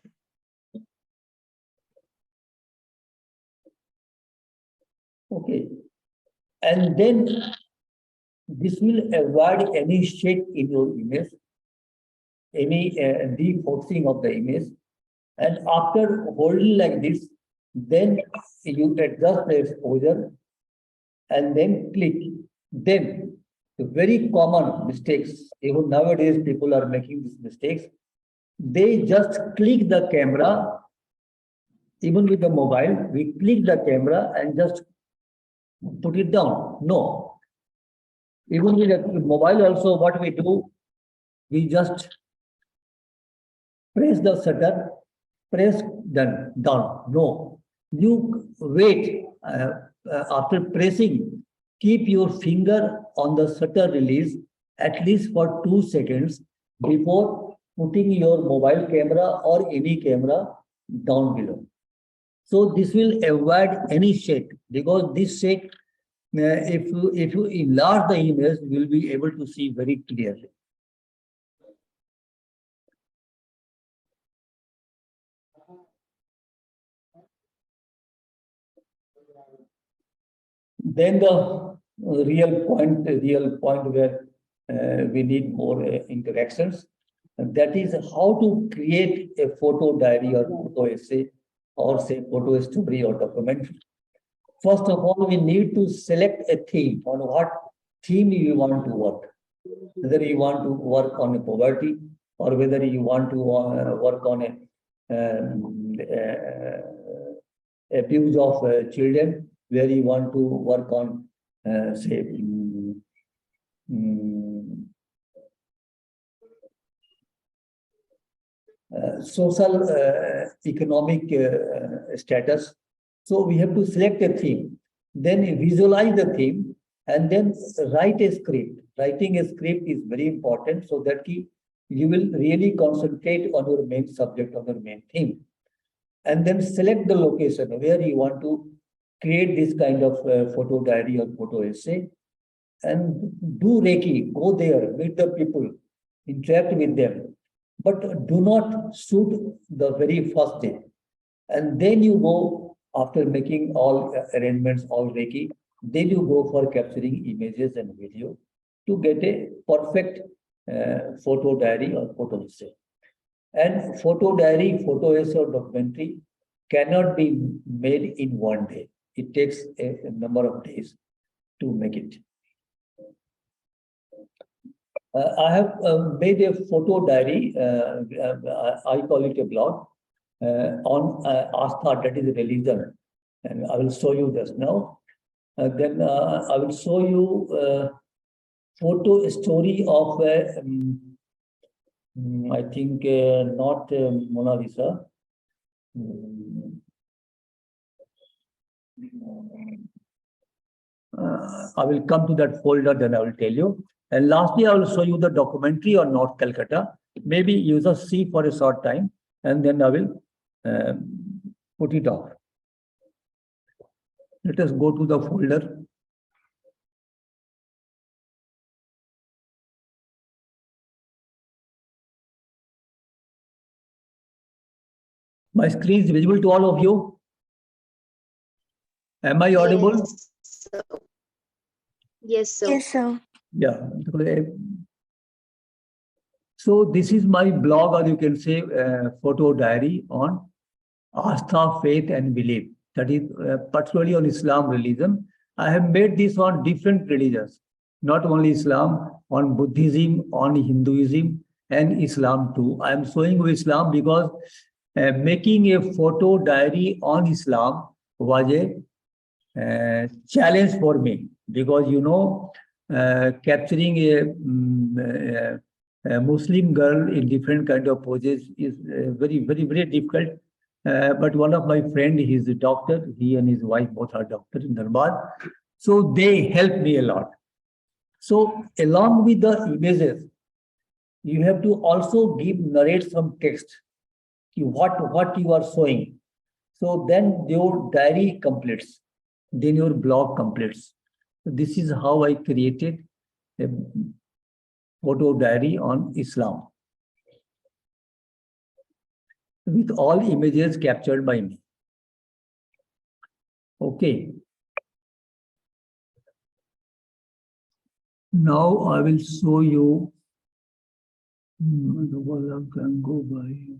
Okay, and then this will avoid any shake in your image, any defocusing of the image. And after holding like this, then you adjust the exposure and then click. Then the very common mistakes, even nowadays people are making these mistakes. They just click the camera, even with the mobile, we click the camera and just put it down. No. Even with the mobile also, what we do, we just press the shutter, press down. No. You wait after pressing, keep your finger on the shutter release at least for 2 seconds before putting your mobile camera or any camera down below. So this will avoid any shake, because this shake, if you enlarge the image, you will be able to see very clearly. Then the real point where we need more interactions, and that is how to create a photo diary or photo essay, or say photo story or documentary. First of all, we need to select a theme. On what theme you want to work. Whether you want to work on poverty, or whether you want to work on abuse of children, where you want to work on, say, social economic status. So we have to select a theme, then visualize the theme, and then write a script. Writing a script is very important, so that you will really concentrate on your main subject, on your main theme. And then select the location where you want to create this kind of photo diary or photo essay, and do Reiki, go there, meet the people, interact with them, but do not shoot the very first day. And then you go, after making all arrangements, all Reiki, then you go for capturing images and video. to get a perfect photo diary or photo essay. And photo diary, photo essay or documentary cannot be made in one day. It takes a number of days to make it. I have made a photo diary, I call it a blog, on Astha, that is religion. And I will show you this now. Then I will show you photo story of, I think, not Mona Lisa. I will come to that folder, then I will tell you. And lastly, I will show you the documentary on North Calcutta. Maybe you just see for a short time, and then I will put it off. Let us go to the folder. My screen is visible to all of you. Am I audible? Yes, sir. Yes, sir. Yes, sir. Yeah. So this is my blog, or you can say photo diary on Astha, faith and belief. That is particularly on Islam religion. I have made this on different religions, not only Islam, on Buddhism, on Hinduism and Islam too. I am showing you Islam because making a photo diary on Islam was a challenge for me, because capturing a Muslim girl in different kind of poses is very, very, very difficult. But one of my friend, he's a doctor. He and his wife both are doctors in Dharwad. So they helped me a lot. So along with the images, you have to also narrate some text. What you are showing. So then your diary completes. Then your blog completes. So this is how I created a photo diary on Islam, with all images captured by me. Okay. Now I will show you. The wall can go by.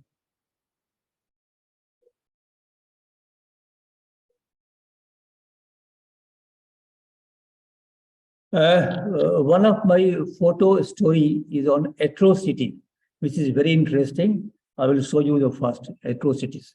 One of my photo story is on atrocity, which is very interesting. I will show you the first atrocities.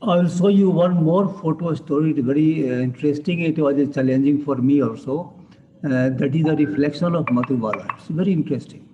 I'll show you one more photo story. It's very interesting. It was challenging for me also. That is a reflection of Madhubala. It's very interesting.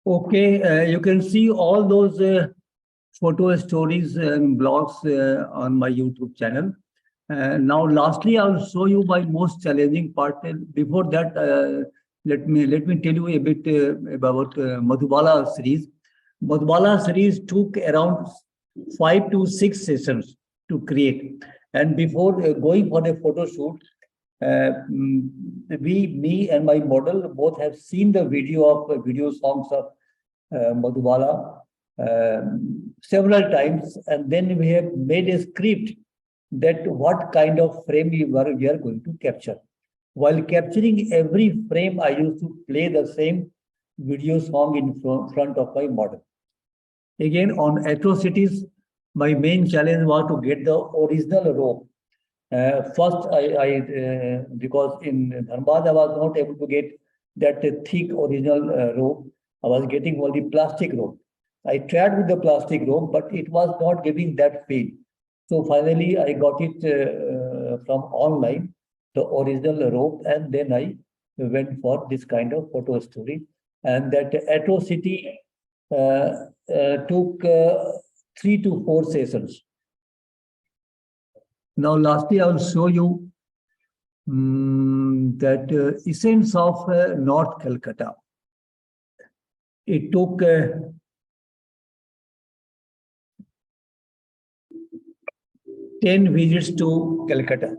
Okay, you can see all those photo stories and blogs on my YouTube channel. Now, lastly, I'll show you my most challenging part. And before that, let me tell you a bit about Madhubala series. Madhubala series took around 5 to 6 sessions to create, and before going for a photo shoot, me and my model both have seen the video songs of Madhubala several times, and then we have made a script that what kind of frame we are going to capture. While capturing every frame, I used to play the same video song in front of my model. Again, on atrocities, my main challenge was to get the original rope. First, because in Dhanbad, I was not able to get that thick original rope. I was getting only plastic rope. I tried with the plastic rope, but it was not giving that feel. So finally, I got it from online, the original rope, and then I went for this kind of photo story. And that atrocity took 3 to 4 sessions. Now, lastly, I will show you that essence of North Calcutta. It took 10 visits to Calcutta.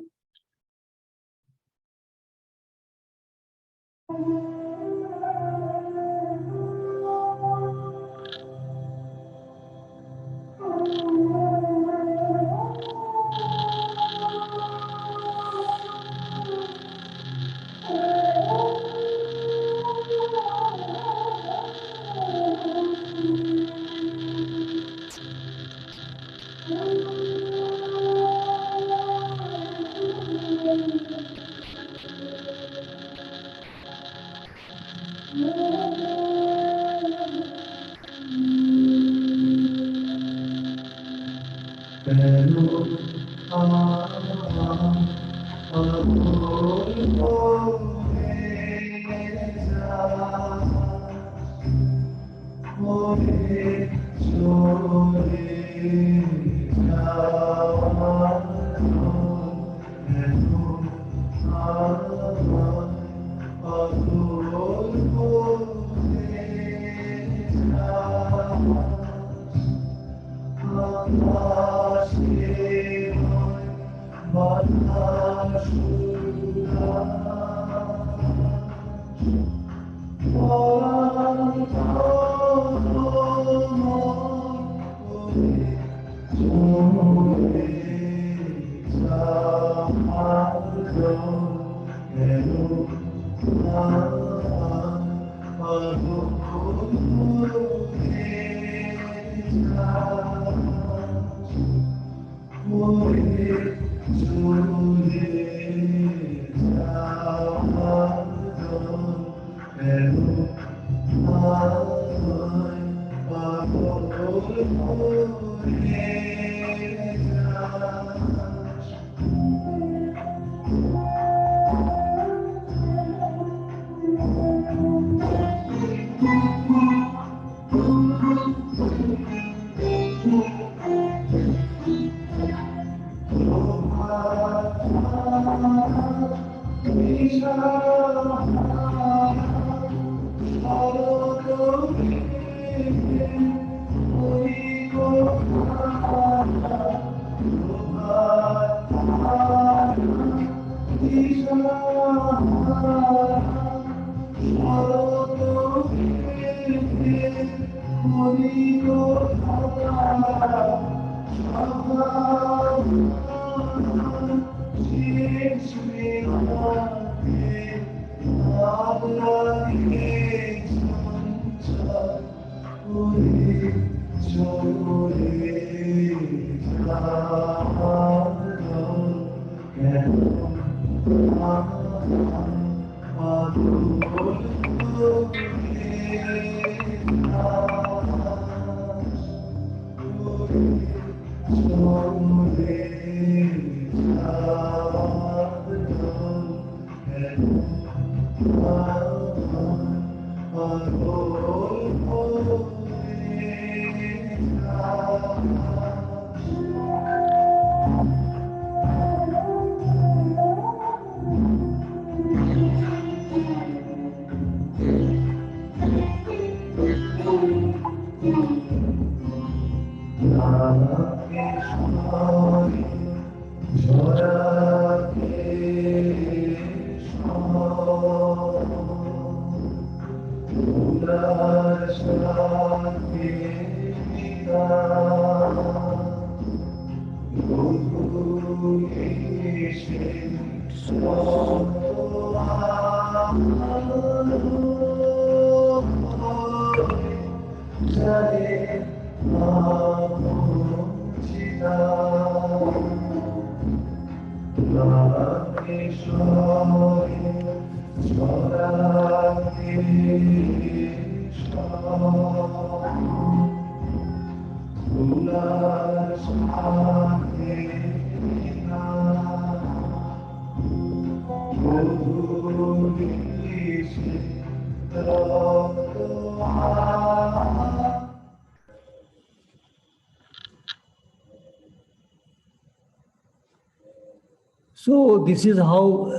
So this is how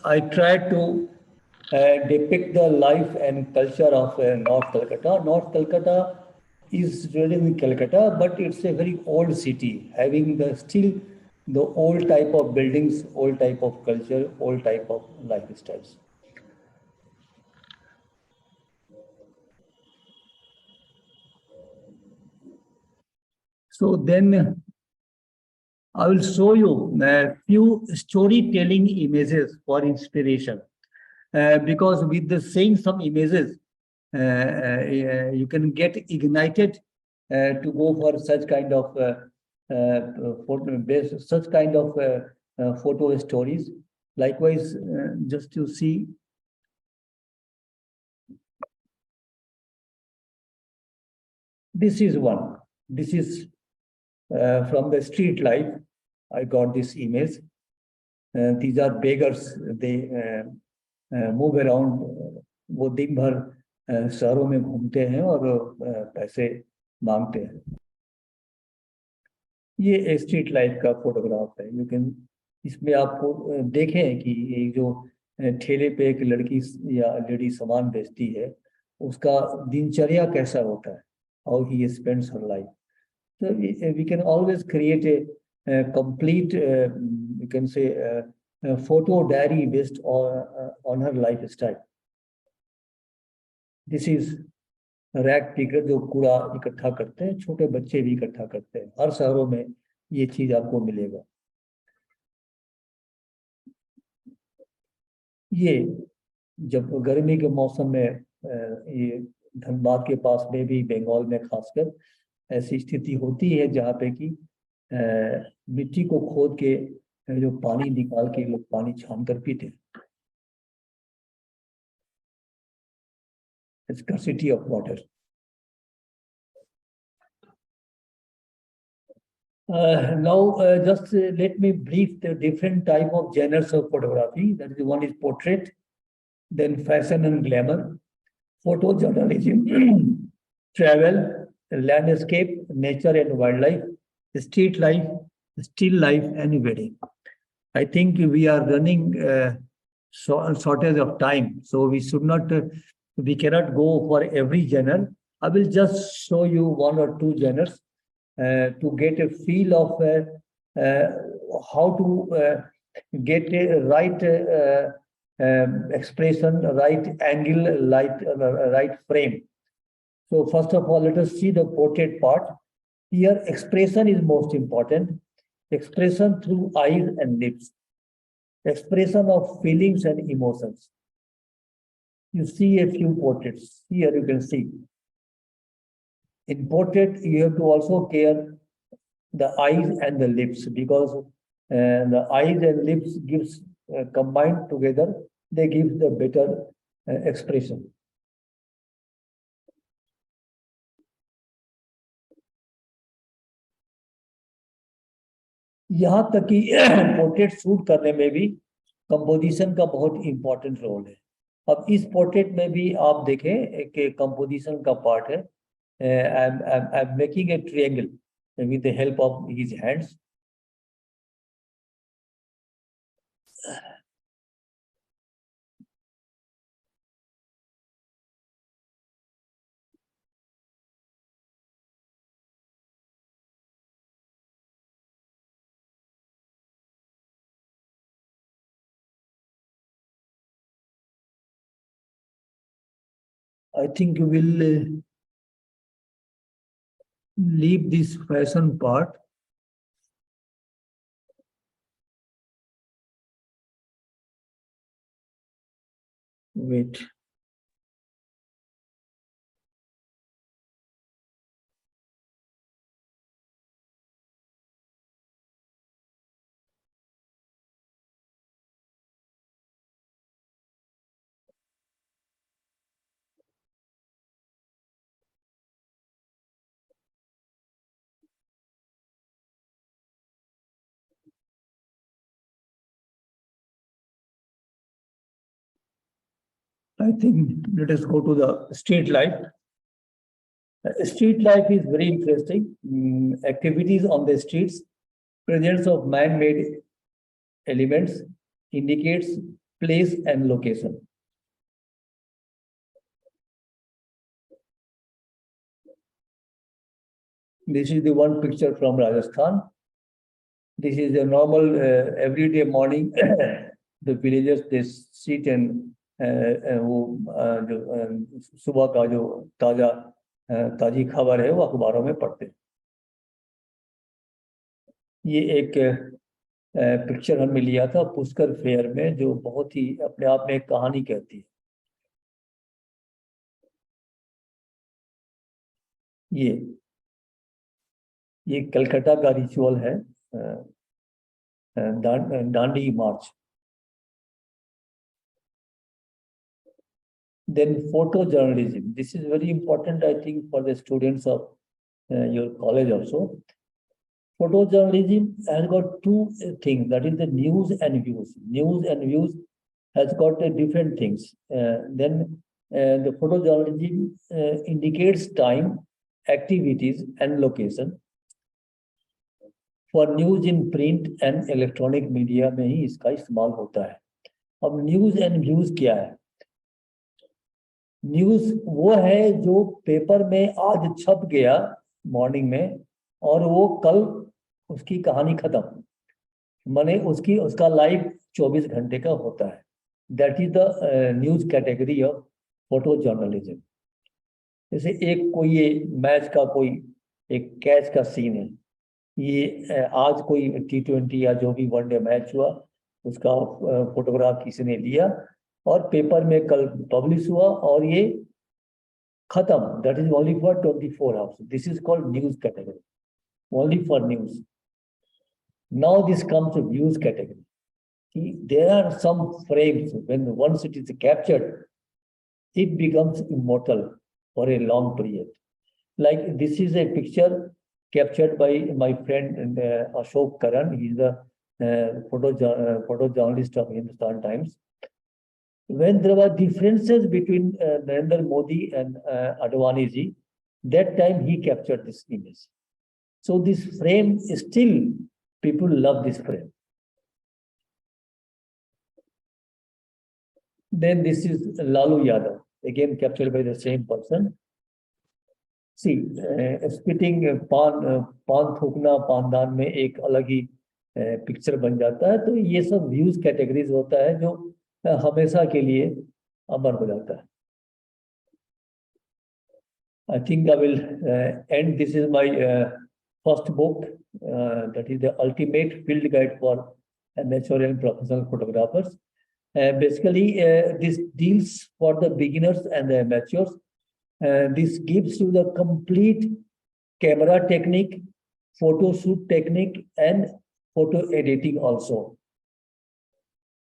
I try to depict the life and culture of North Calcutta. North Calcutta is really in Calcutta, but it's a very old city, having the still the old type of buildings, old type of culture, old type of lifestyles. So then I will show you a few storytelling images for inspiration. Because with the saying some images, you can get ignited to go for such kind of photo stories. Likewise, just to see. This is one. This is from the street life. I got this image. These are beggars. They move around, वो दिन भर शहरों में घूमते हैं और पैसे मांगते हैं. ये स्ट्रीट लाइफ का फोटोग्राफ है. यू कैन, इसमें आपको देखें कि ये जो ठेले पे एक लड़की या लेडी सामान बेचती है, उसका दिनचर्या कैसा होता है, how he spends her life. So we can always create a complete, you can say, a photo diary based on her lifestyle. This is rag picker जो कूड़ा इकट्ठा करते हैं, छोटे बच्चे भी इकट्ठा करते हैं. हर शहरों में ये चीज आपको मिलेगा. ये जब गर्मी के मौसम में ये धनबाद के पास में भी, बंगाल में खासकर ऐसी स्थिति होती है जहाँ पे कि मिट्टी को खोद के जो पानी निकाल के लोग पानी छान कर पीते हैं. Scarcity of water. Now, just let me brief the different type of genres of photography. That is, one is portrait, then fashion and glamour, photojournalism, travel, landscape, nature and wildlife, street life, still life, and wedding. I think we are running shortage of time, so we should not, we cannot go for every genre. I will just show you one or two genres to get a feel of how to get a right expression, right angle, right frame. So first of all, let us see the portrait part. Here, expression is most important. Expression through eyes and lips. Expression of feelings and emotions. You see a few portraits. Here you can see. In portrait, you have to also care the eyes and the lips, because the eyes and lips gives combined together, they give the better expression. यहाँ तक कि portrait shoot करने में भी composition का बहुत important role है. अब इस पोर्ट्रेट में भी आप देखें कि कंपोजिशन का पार्ट है. I'm making a triangle with the help of his hands. I think we will leave this fashion part. Wait. I think let us go to the street life. Street life is very interesting. Activities on the streets, presence of man-made elements indicates place and location. This is the one picture from Rajasthan. This is a normal everyday morning. The villagers they sit and वो जो सुबह का जो ताजी खबर है वो अखबारों में पढ़ते हैं। ये एक पिक्चर हमने लिया था पुष्कर फेयर में, जो बहुत ही अपने आप में एक कहानी कहती है। ये कलकत्ता का रिचुअल है, दांडी मार्च। Then photojournalism. This is very important, I think, for the students of your college also. Photojournalism has got two things, that is the news and views. News and views has got different things. Then the photojournalism indicates time, activities, and location. For news in print and electronic media में ही इसका इस्तेमाल होता है। अब news and views क्या है? News वो है जो पेपर में आज छप गया मॉर्निंग में और वो कल उसकी कहानी खत्म, माने उसका लाइव 24 घंटे का होता है। That is the news category of photo journalism. जैसे एक कोई मैच का कोई एक कैच का सीन है, ये आज कोई T20 या जो भी वनडे मैच हुआ उसका फोटोग्राफ किसी ने लिया और पेपर में कल पब्लिश हुआ और ये खत्म। That is only for 24 hours. This is called news category, only for news. Now this comes to views category. There are some frames when once it is captured it becomes immortal for a long period. Like this is a picture captured by my friend Ashok Karan. He is the photojournalist of Hindustan Times. When there were differences between Narendra Modi and Advani ji, that time he captured this image. So this frame is still, people love this frame. Then this is Lalu Yadav, again captured by the same person. See, spitting पान थूकना पानदान में एक अलग ही picture बन जाता है। तो ये सब व्यूज कैटेगरीज होता है जो हमेशा के लिए अमर हो जाता है। I think I will end. This is my first book, that is the ultimate field guide for amateur and professional photographers. Basically, this deals for the beginners and the amateurs. This gives you the complete camera technique, photo shoot technique, and photo editing also.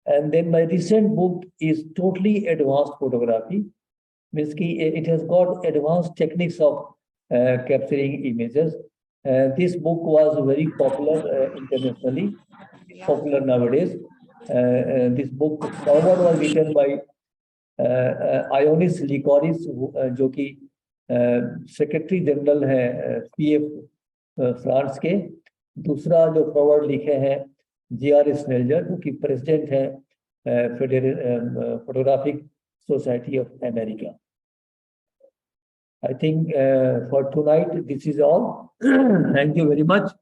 And then my recent book is totally advanced photography. Means it has got advanced techniques of capturing images. This book was very popular internationally, popular nowadays. This book forward was written by Ionis Likoris, जो कि secretary general है PF France के। दूसरा जो forward लिखे हैं JR स्नेल्जर, जो कि प्रेसिडेंट है photographic society of America. I think for tonight this is all. Thank you very much.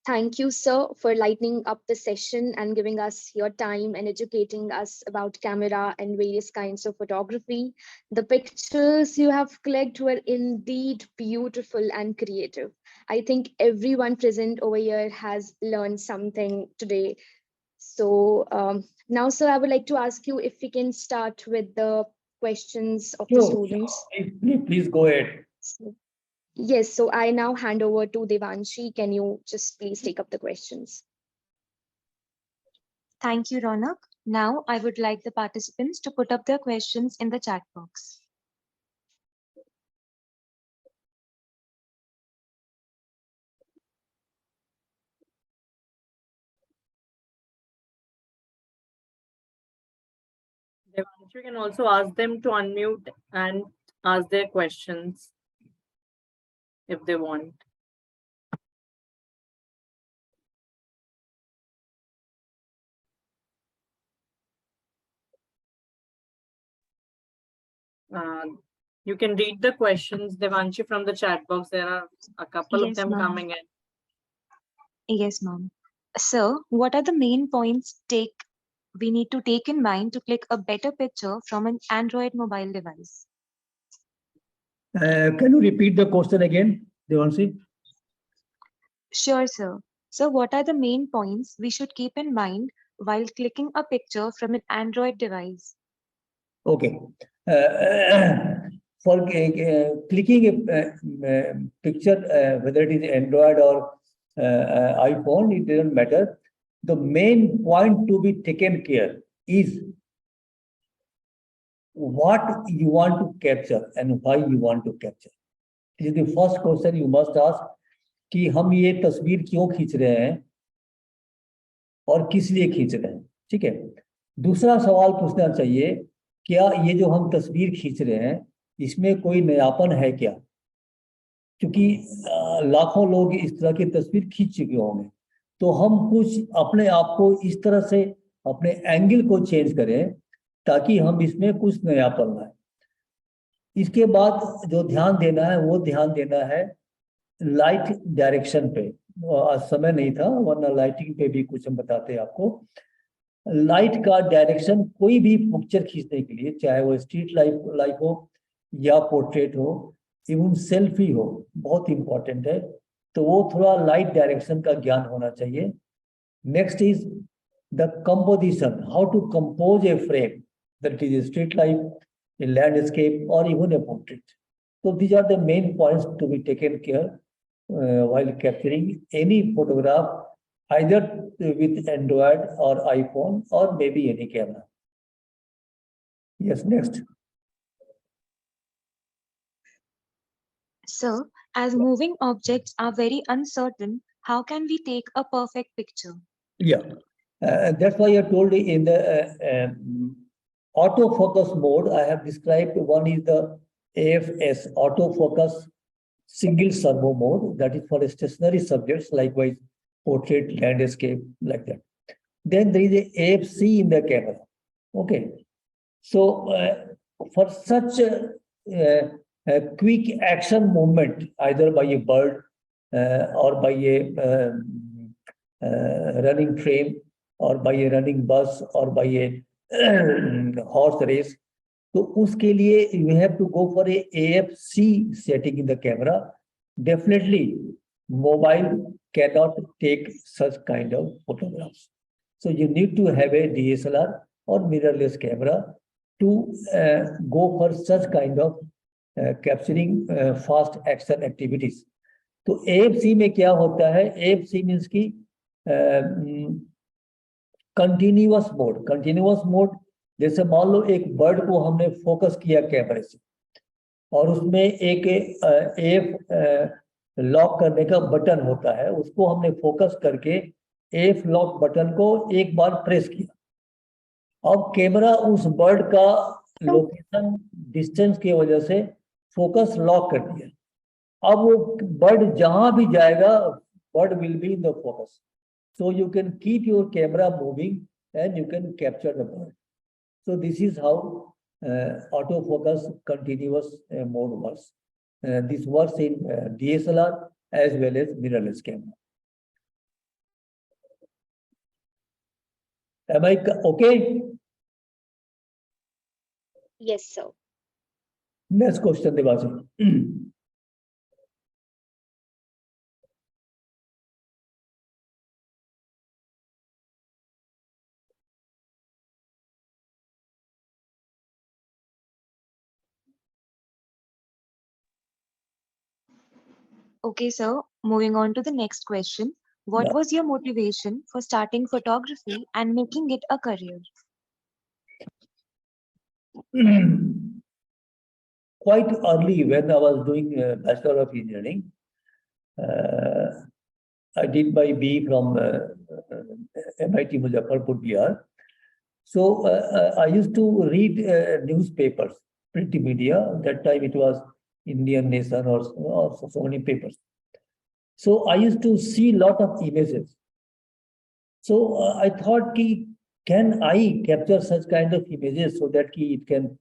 Thank you, sir, for lightening up the session and giving us your time and educating us about camera and various kinds of photography. The pictures you have clicked were indeed beautiful and creative. I think everyone present over here has learned something today. So now, sir, I would like to ask you if we can start with the questions of the students. Please go ahead. Yes, so I now hand over to Devanshi. Can you just please take up the questions? Thank you, Ronak. Now I would like the participants to put up their questions in the chat box. You can also ask them to unmute and ask their questions if they want. You can read the questions, Devanshi, from the chat box. There are a couple of Yes, them ma'am. coming in. Yes, ma'am. Sir, what are the main points we need to take in mind to click a better picture from an Android mobile device? Can you repeat the question again, Devanshi? Sure, sir. So, what are the main points we should keep in mind while clicking a picture from an Android device? Okay. For clicking a picture, whether it is Android or iPhone, it doesn't matter. The main point to be taken care is what you want to capture and why you want to capture. This is the first question you must ask कि हम ये तस्वीर क्यों खींच रहे हैं और किस लिए खींच रहे हैं, ठीक है। दूसरा सवाल पूछना चाहिए, क्या ये जो हम तस्वीर खींच रहे हैं इसमें कोई नयापन है क्या? क्योंकि लाखों लोग इस तरह की तस्वीर खींच चुके होंगे, तो हम कुछ अपने आप को इस तरह से अपने एंगल को चेंज करें ताकि हम इसमें कुछ नयापन लाएं। इसके बाद जो ध्यान देना है वो ध्यान देना है लाइट डायरेक्शन पे। आज समय नहीं था, वरना लाइटिंग पे भी कुछ हम बताते हैं आपको। लाइट का डायरेक्शन कोई भी पिक्चर खींचने के लिए, चाहे वो स्ट्रीट लाइफ हो या पोर्ट्रेट हो, इवन सेल्फी हो, बहुत इंपॉर्टेंट है, तो वो थोड़ा लाइट डायरेक्शन का ज्ञान होना चाहिए। Next is the composition, how to compose a frame, that is street life, a landscape, or even a portrait. So these are the main points to be taken care while capturing any photograph, either with Android or iPhone or maybe any camera. Yes, next. Sir, as moving objects are very uncertain, how can we take a perfect picture? Yeah, that's why I told you in the autofocus mode, I have described one is the AFS, autofocus single servo mode, that is for stationary subjects, likewise portrait, landscape, like that. Then there is a AFC in the camera. Okay, so for such a quick action movement, either by a bird or by a running train or by a running bus or by a horse race, तो उसके लिए you have to go for a AFC setting in the camera. Definitely mobile cannot take such kind of photographs, so you need to have a DSLR or mirrorless camera to go for such kind of capturing fast action activities. तो AFC में क्या होता है? AFC means कि continuous mode, जैसे मान लो एक bird को हमने फोकस किया कैमरे से और उसमें एक एफ लॉक करने का बटन होता है, उसको हमने फोकस करके एफ लॉक बटन को एक बार प्रेस किया, अब कैमरा उस बर्ड का लोकेशन डिस्टेंस की वजह से फोकस लॉक कर दिया, अब वो बर्ड जहां भी जाएगा bird will be in the focus. So you can keep your camera moving and you can capture the bird. So this is how autofocus continuous mode works. This works in DSLR as well as mirrorless camera. Am I okay? Yes, sir. Next question, Devanshi. Okay, sir. Moving on to the next question. What Yeah. was your motivation for starting photography and making it a career? Quite early, when I was doing Bachelor of Engineering, I did my B from MIT Muzaffarpur, Bihar. So I used to read newspapers, print media. That time it was Indian Nation or so many papers. So I used to see a lot of images. So I thought, can I capture such kind of images so that it can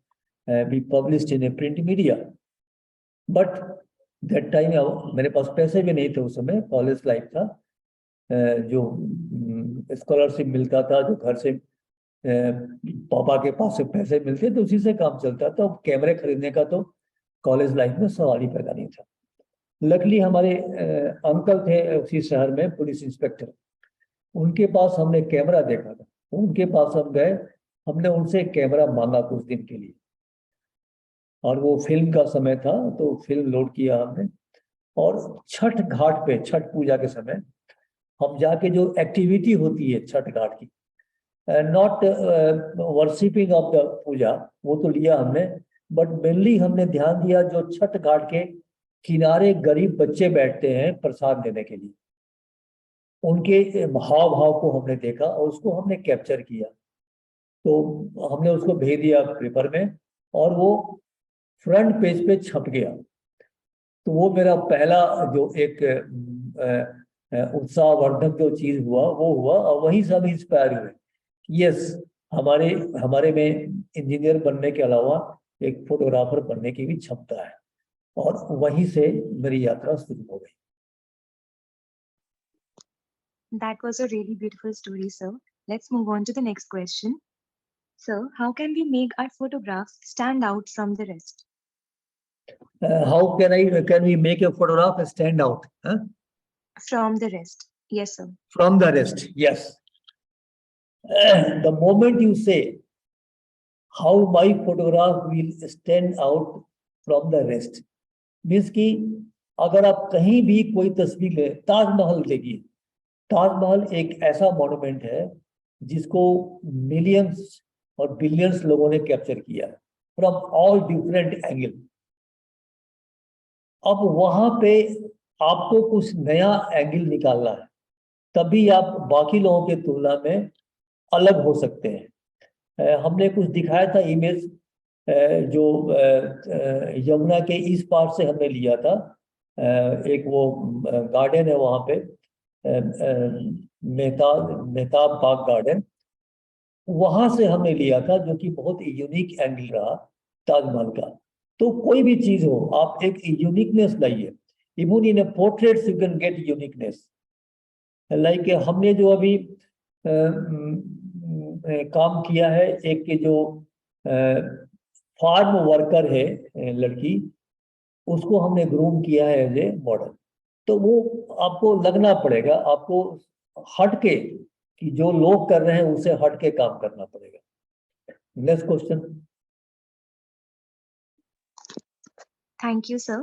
be published in a print media? But that time मेरे पास पैसे भी नहीं थे उस समय, college life था, जो scholarship मिलता था, जो घर से पापा के पास से पैसे मिलते तो उसी से काम चलता था। कैमरे खरीदने का तो कॉलेज लाइफ में सवाल ही पैदा नहीं था। लकली हमारे अंकल थे उसी शहर में पुलिस इंस्पेक्टर, उनके पास हमने कैमरा देखा था, उनके पास हम गए, हमने उनसे कैमरा मांगा कुछ दिन के लिए, और वो फिल्म का समय था तो फिल्म लोड किया हमने। और छठ घाट पे, छठ पूजा के समय हम जाके, जो एक्टिविटी होती है छठ घाट की, नॉट वर्शिपिंग ऑफ द पूजा, वो तो लिया हमने, बट मेनली हमने ध्यान दिया जो छठ घाट के किनारे गरीब बच्चे बैठते हैं प्रसाद लेने के लिए, उनके भाव भाव को हमने देखा और उसको हमने कैप्चर किया। तो हमने उसको भेज दिया पेपर में और वो फ्रंट पेज पे छप गया। तो वो मेरा पहला जो एक उत्साहवर्धक जो चीज हुआ वो हुआ, और वहीं से हम इंस्पायर हुए। यस, हमारे हमारे में इंजीनियर बनने के अलावा एक फोटोग्राफर बनने की भी क्षमता है, और वहीं से मेरी यात्रा शुरू हो गई। That was a really beautiful story, sir. Let's move on to the next question. Sir, how can we make our photographs stand out from the rest? How can we make a photograph stand out? Huh? From the rest. Yes, sir. From the rest, yes. The moment you say how my photograph will stand out from the rest, means कि अगर आप कहीं भी कोई तस्वीर ले, ताजमहल देखिए, ताजमहल एक ऐसा मॉन्यूमेंट है जिसको मिलियंस और बिलियंस लोगों ने कैप्चर किया फ्रॉम ऑल डिफरेंट एंगल। अब वहां पे आपको कुछ नया एंगल निकालना है, तभी आप बाकी लोगों के तुलना में अलग हो सकते हैं। हमने कुछ दिखाया था इमेज, जो यमुना के इस पार से हमने लिया था। एक वो गार्डन है वहां पे, मेहताब बाग गार्डन, वहां से हमने लिया था, जो कि बहुत यूनिक एंगल रहा ताजमहल का। तो कोई भी चीज हो, आप एक यूनिकनेस लाइए। Even in portraits you can get uniqueness. Like हमने जो अभी काम किया है, एक के जो फार्म वर्कर है लड़की, उसको हमने ग्रूम किया है एज ए मॉडल। तो वो आपको लगना पड़ेगा, आपको हटके कि जो लोग कर रहे हैं उससे हटके काम करना पड़ेगा। Next question. Thank you, sir.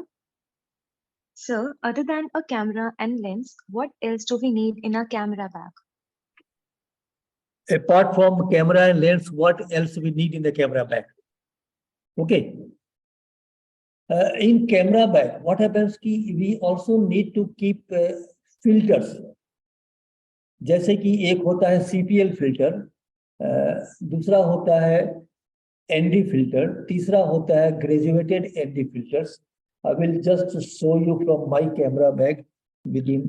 Sir, other than a camera and lens, what else do we need in a camera bag? Apart from camera and lens, what else we need in the camera bag? Okay. In camera bag, what happens कि we also need to keep filters. जैसे कि एक होता है CPL filter, दूसरा होता है ND filter, तीसरा होता है graduated ND filters. I will just show you from my camera bag within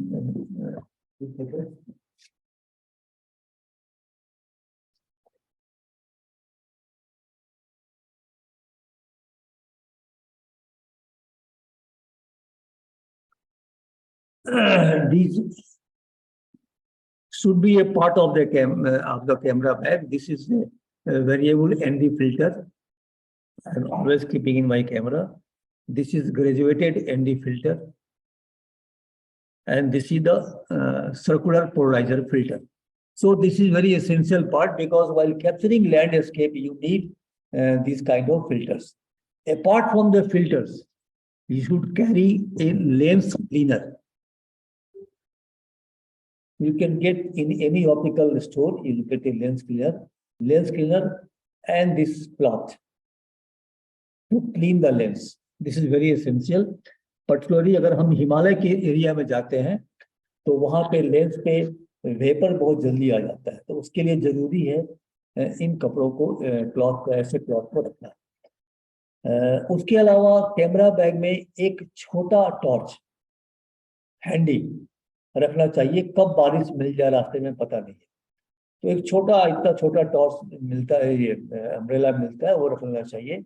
these should be a part of the camera bag. This is a variable ND filter. I'm always keeping in my camera. This is graduated ND filter, and this is the circular polarizer filter. So this is very essential part, because while capturing landscape, you need these kind of filters. Apart from the filters, you should carry a lens cleaner. You can get in any optical store, you get a lens cleaner, and this cloth to clean the lens. This is very essential. Particularly अगर हम हिमालय के area में जाते हैं तो वहां पे lens पे वेपर बहुत जल्दी आ जाता है, तो उसके लिए जरूरी है इन कपड़ों को, क्लॉथ को, ऐसे क्लॉथ को रखना। उसके अलावा कैमरा बैग में एक छोटा टॉर्च हैंडी रखना चाहिए, कब बारिश मिल जाए रास्ते में पता नहीं है। तो एक छोटा, इतना छोटा टॉर्च मिलता है, ये अम्ब्रेला मिलता है, वो रखना चाहिए।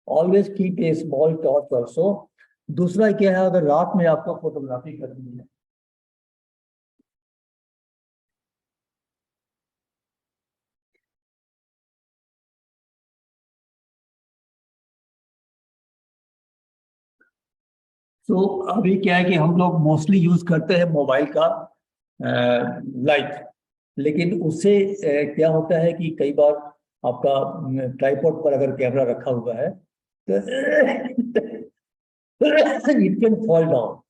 Always keep a small torch also दूसरा क्या है, अगर रात में आपको फोटोग्राफी करनी है, तो अभी क्या है कि हम लोग मोस्टली यूज करते हैं मोबाइल का लाइट, लेकिन उससे क्या होता है कि कई बार आपका ट्राइपॉड पर अगर कैमरा रखा हुआ है तो it can fall down.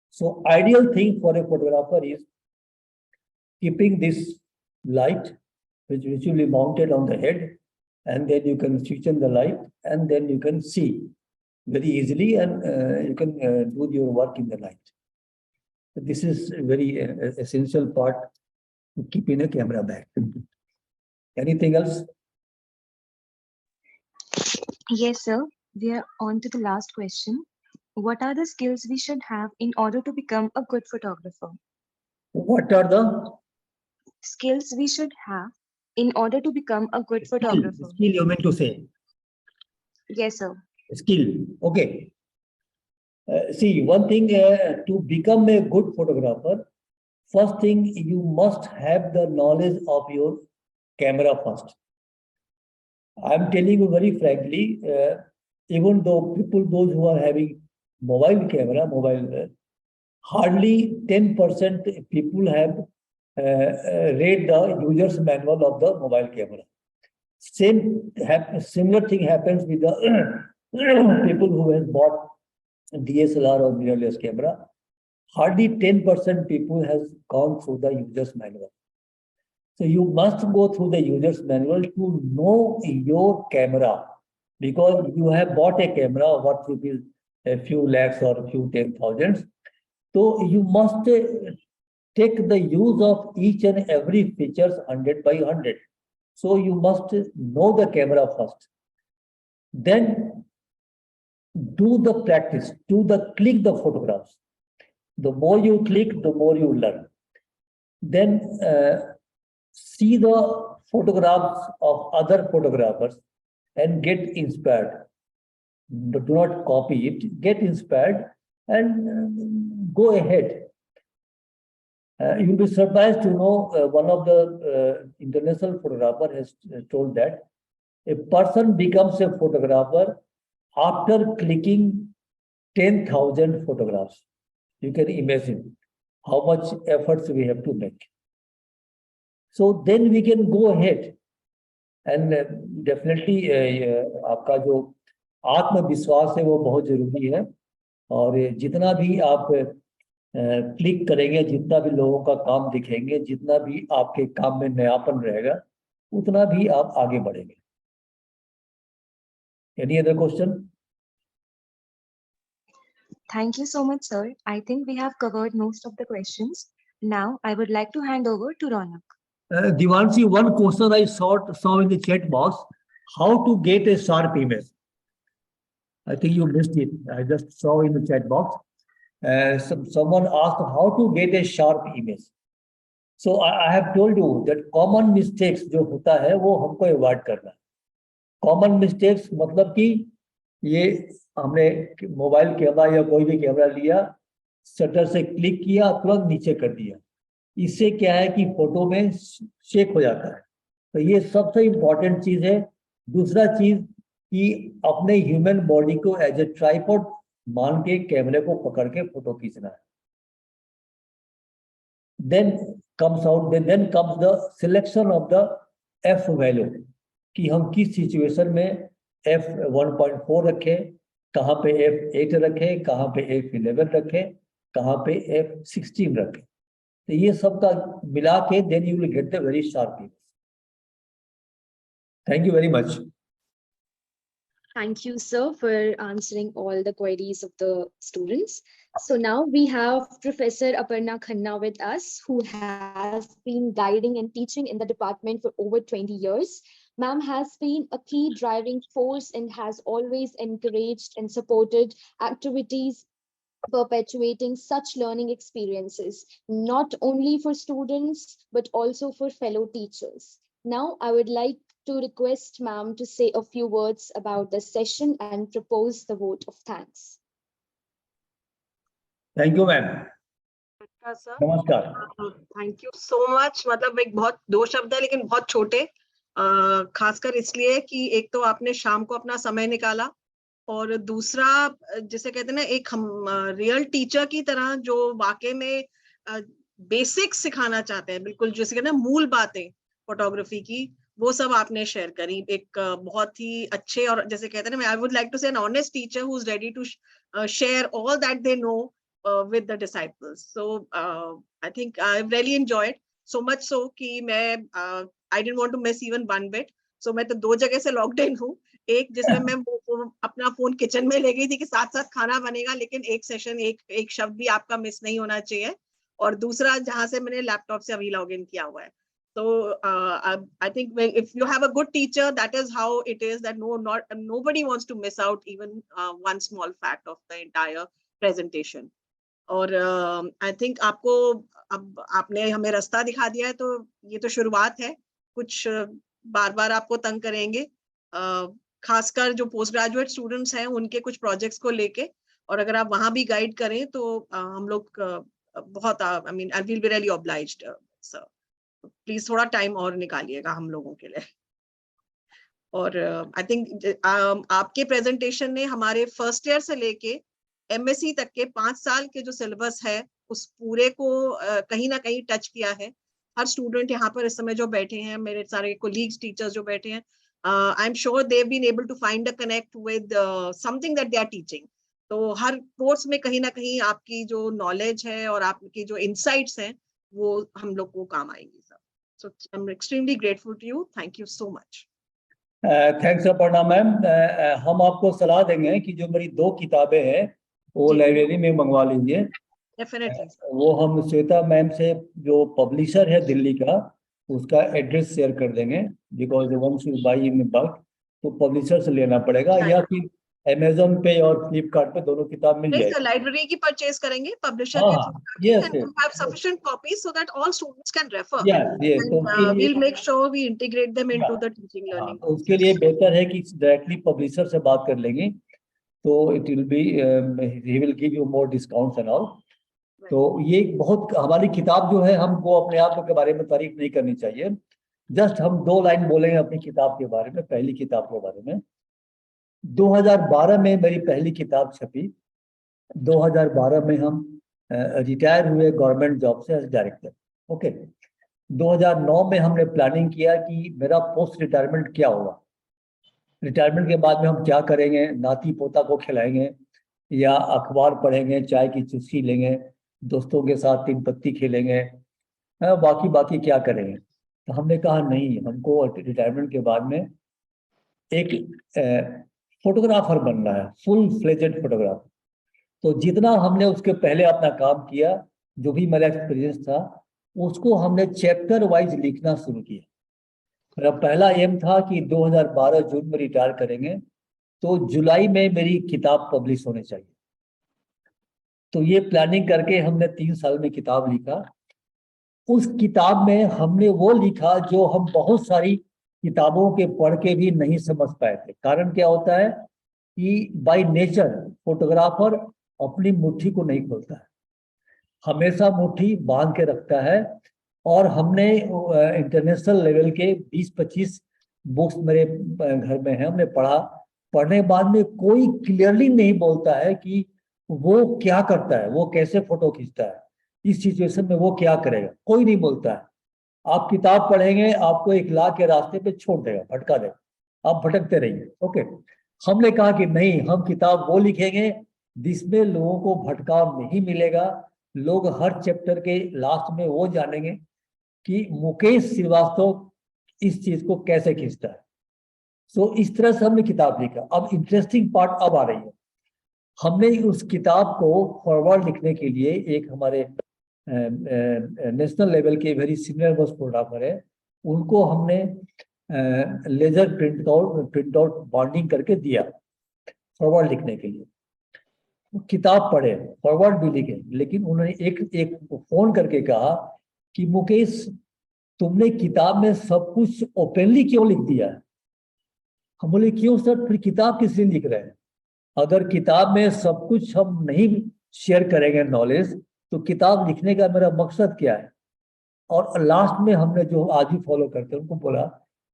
So ideal thing for a photographer is keeping this light, which will be mounted on the head, and then you can switch on the light, and then you can see very easily, and you can do your work in the light. This is a very essential part to keep in a camera bag. Anything else? Yes, sir. We are on to the last question. What are the skills we should have in order to become a good photographer? What are the Skills we should have in order to become a good photographer. skill you meant to say? Yes, sir. Skill. Okay. See, one thing to become a good photographer, first thing you must have the knowledge of your camera first. I'm telling you very frankly, even though those who are having mobile camera, hardly 10% people have read the user's manual of the mobile camera. Similar thing happens with the people who have bought DSLR or mirrorless camera. Hardly 10% people has gone through the user's manual. So you must go through the user's manual to know your camera, because you have bought a camera what will be a few lakhs or a few 10,000s. So you must take the use of each and every features 100 by 100. So you must know the camera first. Then do the practice, click the photographs. The more you click, the more you learn. Then see the photographs of other photographers and get inspired. But do not copy it, get inspired and go ahead. You'll be surprised to know one of the international photographer has told that a person becomes a photographer after clicking 10,000 photographs. You can imagine how much efforts we have to make. So then we can go ahead and definitely आपका जो आत्मविश्वास है वो बहुत जरूरी है, और जितना भी आप क्लिक करेंगे, जितना भी लोगों का काम दिखेंगे, जितना भी आपके काम में नयापन रहेगा, उतना भी आप आगे बढ़ेंगे. Any other question? Thank you so much, sir. I think we have covered most of the questions. Now, I would like to hand over to Ronak. Divanshi, one question I saw in the chat box: how to get a sharp image? I think you missed it. I just saw in the chat box. Someone asked how to get a sharp image. So I have told you that common mistakes जो होता है वो हमको avoid करना है. Common mistakes मतलब कि ये हमने मोबाइल कैमरा या कोई भी कैमरा लिया, शटर से क्लिक किया, तुरंत नीचे कर दिया. इससे क्या है कि फोटो में शेक हो जाता है. तो ये सबसे इम्पोर्टेंट चीज है. दूसरा चीज कि अपने ह्यूमन बॉडी को एज ए ट्राइपॉड मान के कैमरे को पकड़ के फोटो खींचना है. then comes the selection of the f value कि हम किस सिचुएशन में f 1.4 रखें, कहाँ पे f8 रखें, कहाँ पे f11 रखें, कहाँ पे f16 रखें. तो ये सब का मिला के then you will get the very sharp image. Thank you very much. Thank you, sir, for answering all the queries of the students. So now we have Professor Aparna Khanna with us, who has been guiding and teaching in the department for over 20 years. Ma'am has been a key driving force and has always encouraged and supported activities perpetuating such learning experiences, not only for students, but also for fellow teachers. Now, I would like to request ma'am to say a few words about the session and propose the vote of thanks. Thank you ma'am. Sir नमस्कार। Thank you so much. मतलब एक बहुत दो शब्द है लेकिन बहुत छोटे, खासकर इसलिए कि एक तो आपने शाम को अपना समय निकाला, और दूसरा जिसे कहते हैं ना, एक हम रियल टीचर की तरह जो वाकई में बेसिक्स सिखाना चाहते हैं, बिल्कुल जैसे कहते हैं मूल बातें फोटोग्राफी की, वो सब आपने शेयर करी एक बहुत ही अच्छे, और जैसे कहते हैं ना, I would like to say an honest teacher who is ready to share all that they know with the disciples. So I think I've really enjoyed so much so कि मैं I didn't want to miss even one bit. So मैं तो दो जगह से locked in हूँ। एक जिसमें मैं अपना फोन किचन में ले गई थी कि साथ साथ खाना बनेगा, लेकिन एक सेशन एक शब्द भी आपका मिस नहीं होना चाहिए, और दूसरा जहां से मैंने लैपटॉप से अभी लॉग इन किया हुआ है। So I think if you have a good teacher, that is how it is, that nobody wants to miss out even one small fact of the entire presentation. और I think आपको अब आपने हमें रास्ता दिखा दिया है, तो ये तो शुरुआत है, कुछ बार बार आपको तंग करेंगे, खासकर जो पोस्ट ग्रेजुएट स्टूडेंट्स हैं उनके कुछ प्रोजेक्ट्स को लेके, और अगर आप वहां भी गाइड करें तो हम लोग बहुत I mean I will be really obliged sir. Please थोड़ा टाइम और निकालिएगा हम लोगों के लिए। और आई थिंक आपके प्रेजेंटेशन ने हमारे फर्स्ट ईयर से लेके एमएससी तक के 5 साल के जो सिलेबस है उस पूरे को कहीं ना कहीं टच किया है। हर स्टूडेंट यहाँ पर इस समय जो बैठे हैं, मेरे सारे कोलीग्स टीचर्स जो बैठे हैं, I am sure they have been able to find a connect with something that they are teaching. तो हर कोर्स में कहीं ना कहीं आपकी जो नॉलेज है और आपकी जो इंसाइट्स हैं वो हम लोग को काम आएंगी sir. So I am extremely grateful to you, thank you so much. Thanks Aparna ma'am. हम आपको सलाह देंगे कि जो मेरी 2 किताबें हैं वो लाइब्रेरी में मंगवा लीजिए। डेफिनेटली वो हम श्वेता मैम से, जो पब्लिशर है दिल्ली का, उसका एड्रेस शेयर कर देंगे, because once you buy in bulk तो पब्लिशर से लेना पड़ेगा, या फिर अमेजोन पे और फ्लिपकार्ट पे दोनों किताब मिल नहीं जाएगी। सर, लाइब्रेरी की परचेज करेंगे पब्लिशर के हाँ, through, yes and you have sufficient copies so that all students can refer, yes. तो उसके and लिए we'll make sure we integrate them into the teaching learning तो उसके लिए बेहतर है कि डायरेक्टली पब्लिशर से बात कर लेंगे, तो it will be he will give you more discounts and all. तो ये बहुत, हमारी किताब जो है, हमको अपने आप के बारे में तारीफ नहीं करनी चाहिए, जस्ट हम 2 लाइन बोलेंगे अपनी किताब के बारे में, पहली किताब के बारे में। 2012 में मेरी पहली किताब छपी। 2012 में हम रिटायर हुए गवर्नमेंट जॉब से एज डायरेक्टर। ओके, 2009 में हमने प्लानिंग किया कि मेरा पोस्ट रिटायरमेंट क्या होगा, रिटायरमेंट के बाद में हम क्या करेंगे, नाती पोता को खिलाएंगे या अखबार पढ़ेंगे, चाय की चुस्की लेंगे, दोस्तों के साथ 3 पत्ती खेलेंगे, बाकी क्या करेंगे। तो हमने कहा नहीं, हमको रिटायरमेंट के बाद में एक फोटोग्राफर बनना है, फुल फ्लेजेड फोटोग्राफर। तो जितना हमने उसके पहले अपना काम किया, जो भी मेरा एक्सपीरियंस था, उसको हमने चैप्टर वाइज लिखना शुरू किया। मेरा पहला एम था कि 2012 जून में रिटायर करेंगे, तो जुलाई में मेरी किताब पब्लिश होनी चाहिए। तो ये प्लानिंग करके हमने 3 साल में किताब लिखा। उस किताब में हमने वो लिखा जो हम बहुत सारी किताबों के पढ़ के भी नहीं समझ पाए थे। कारण क्या होता है कि बाय नेचर फोटोग्राफर अपनी मुट्ठी को नहीं खोलता है, हमेशा मुट्ठी बांध के रखता है। और हमने इंटरनेशनल लेवल के 20-25 बुक्स मेरे घर में है, हमने पढ़ा। पढ़ने के बाद में कोई क्लियरली नहीं बोलता है कि वो क्या करता है, वो कैसे फोटो खींचता है, इस सिचुएशन में वो क्या करेगा, कोई नहीं बोलता है। आप किताब पढ़ेंगे, आपको एक लाख के रास्ते पे छोड़ देगा, भटका देगा, आप भटकते रहिए। ओके, हमने कहा कि नहीं, हम किताब वो लिखेंगे जिसमें लोगों को भटकाव नहीं मिलेगा। लोग हर चैप्टर के लास्ट में वो जानेंगे कि मुकेश श्रीवास्तव इस चीज को कैसे खींचता है। सो इस तरह से हमने किताब लिखा। अब इंटरेस्टिंग पार्ट अब आ रही है। हमने उस किताब को फॉरवर्ड लिखने के लिए एक हमारे नेशनल लेवल के वेरी सीनियर मोस्ट फोटोग्राफर है, उनको हमने लेजर प्रिंट आउट बॉन्डिंग करके दिया फॉरवर्ड लिखने के लिए। किताब पढ़े, फॉरवर्ड भी लिखे, लेकिन उन्होंने एक फोन करके कहा कि मुकेश, तुमने किताब में सब कुछ ओपनली क्यों लिख दिया है। हम बोले क्यों सर, फिर किताब किस लिए लिख रहे हैं। अगर किताब में सब कुछ हम नहीं शेयर करेंगे नॉलेज, तो किताब लिखने का मेरा मकसद क्या है। और लास्ट में हमने जो आज भी फॉलो करते हैं उनको बोला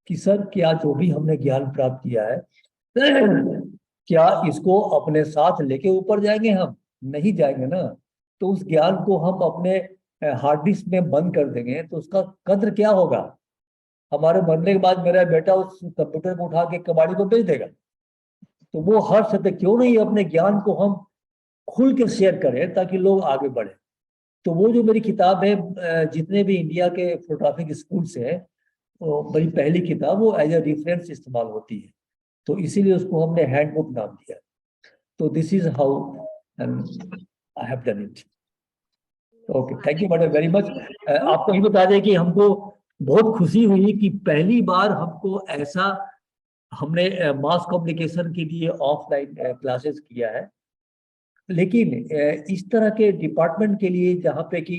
कि सर क्या जो भी हमने ज्ञान प्राप्त किया है क्या इसको अपने साथ लेके ऊपर जाएंगे? हम नहीं जाएंगे ना। तो उस ज्ञान को हम अपने हार्ड डिस्क में बंद कर देंगे तो उसका कद्र क्या होगा? हमारे मरने के बाद मेरा बेटा उस कंप्यूटर को उठा के कबाड़ी को बेच देगा। तो वो हर सत्य क्यों नहीं अपने ज्ञान को हम खुल के शेयर करें ताकि लोग आगे बढ़े। तो वो जो मेरी किताब है, जितने भी इंडिया के फोटोग्राफिक स्कूल से है, तो मेरी पहली किताब वो एज ए रेफरेंस इस्तेमाल होती है, तो इसीलिए उसको हमने हैंडबुक नाम दिया। तो this is how I have done it. Okay, thank you madam very much. आपको ही बता दें कि हमको बहुत खुशी हुई कि पहली बार हमको ऐसा हमने मास कम्युनिकेशन के लिए ऑफलाइन क्लासेस किया है। लेकिन इस तरह के डिपार्टमेंट के लिए जहाँ पे कि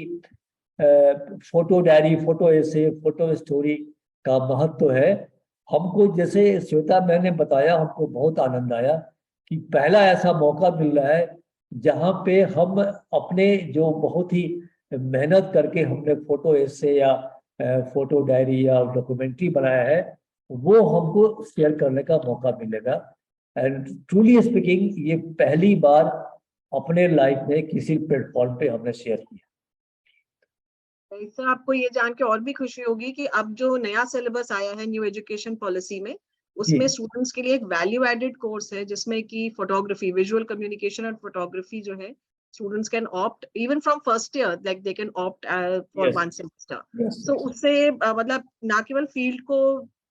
फोटो डायरी, फोटो एसे, फोटो स्टोरी का महत्व है, हमको जैसे श्वेता मैंने बताया, हमको बहुत आनंद आया कि पहला ऐसा मौका मिल रहा है जहाँ पे हम अपने जो बहुत ही मेहनत करके हमने फोटो एसे या फोटो डायरी या डॉक्यूमेंट्री बनाया है, वो हमको शेयर करने का मौका मिलेगा। एंड ट्रूली स्पीकिंग, ये पहली बार अपने लाइफ में किसी प्लेटफॉर्म पे हमने शेयर किया। इससे आपको ये जान के और भी खुशी होगी कि अब जो नया सिलेबस आया है न्यू एजुकेशन पॉलिसी में, उसमें स्टूडेंट्स के लिए एक वैल्यू एडेड कोर्स है जिसमें कि फोटोग्राफी, विजुअल कम्युनिकेशन और फोटोग्राफी जो है, students can opt even from first year, like they can opt for one semester. So उससे मतलब ना केवल फील्ड को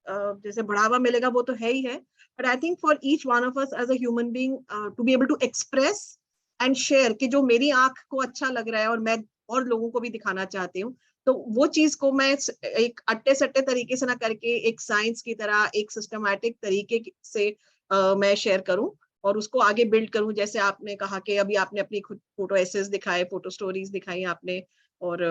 जैसे बढ़ावा मिलेगा, वो तो है ही है, but I think for each one of us as a human being to be able to express and share कि जो मेरी आंख को अच्छा लग रहा है और मैं और लोगों को भी दिखाना चाहती हूँ, तो वो चीज को मैं एक अट्टे सट्टे तरीके से ना करके एक साइंस की तरह एक सिस्टमैटिक तरीके से मैं शेयर करूं और उसको आगे बिल्ड करूं। जैसे आपने कहा कि अभी आपने अपनी खुद फोटो एसेस दिखाए, फोटो स्टोरीज दिखाई आपने, और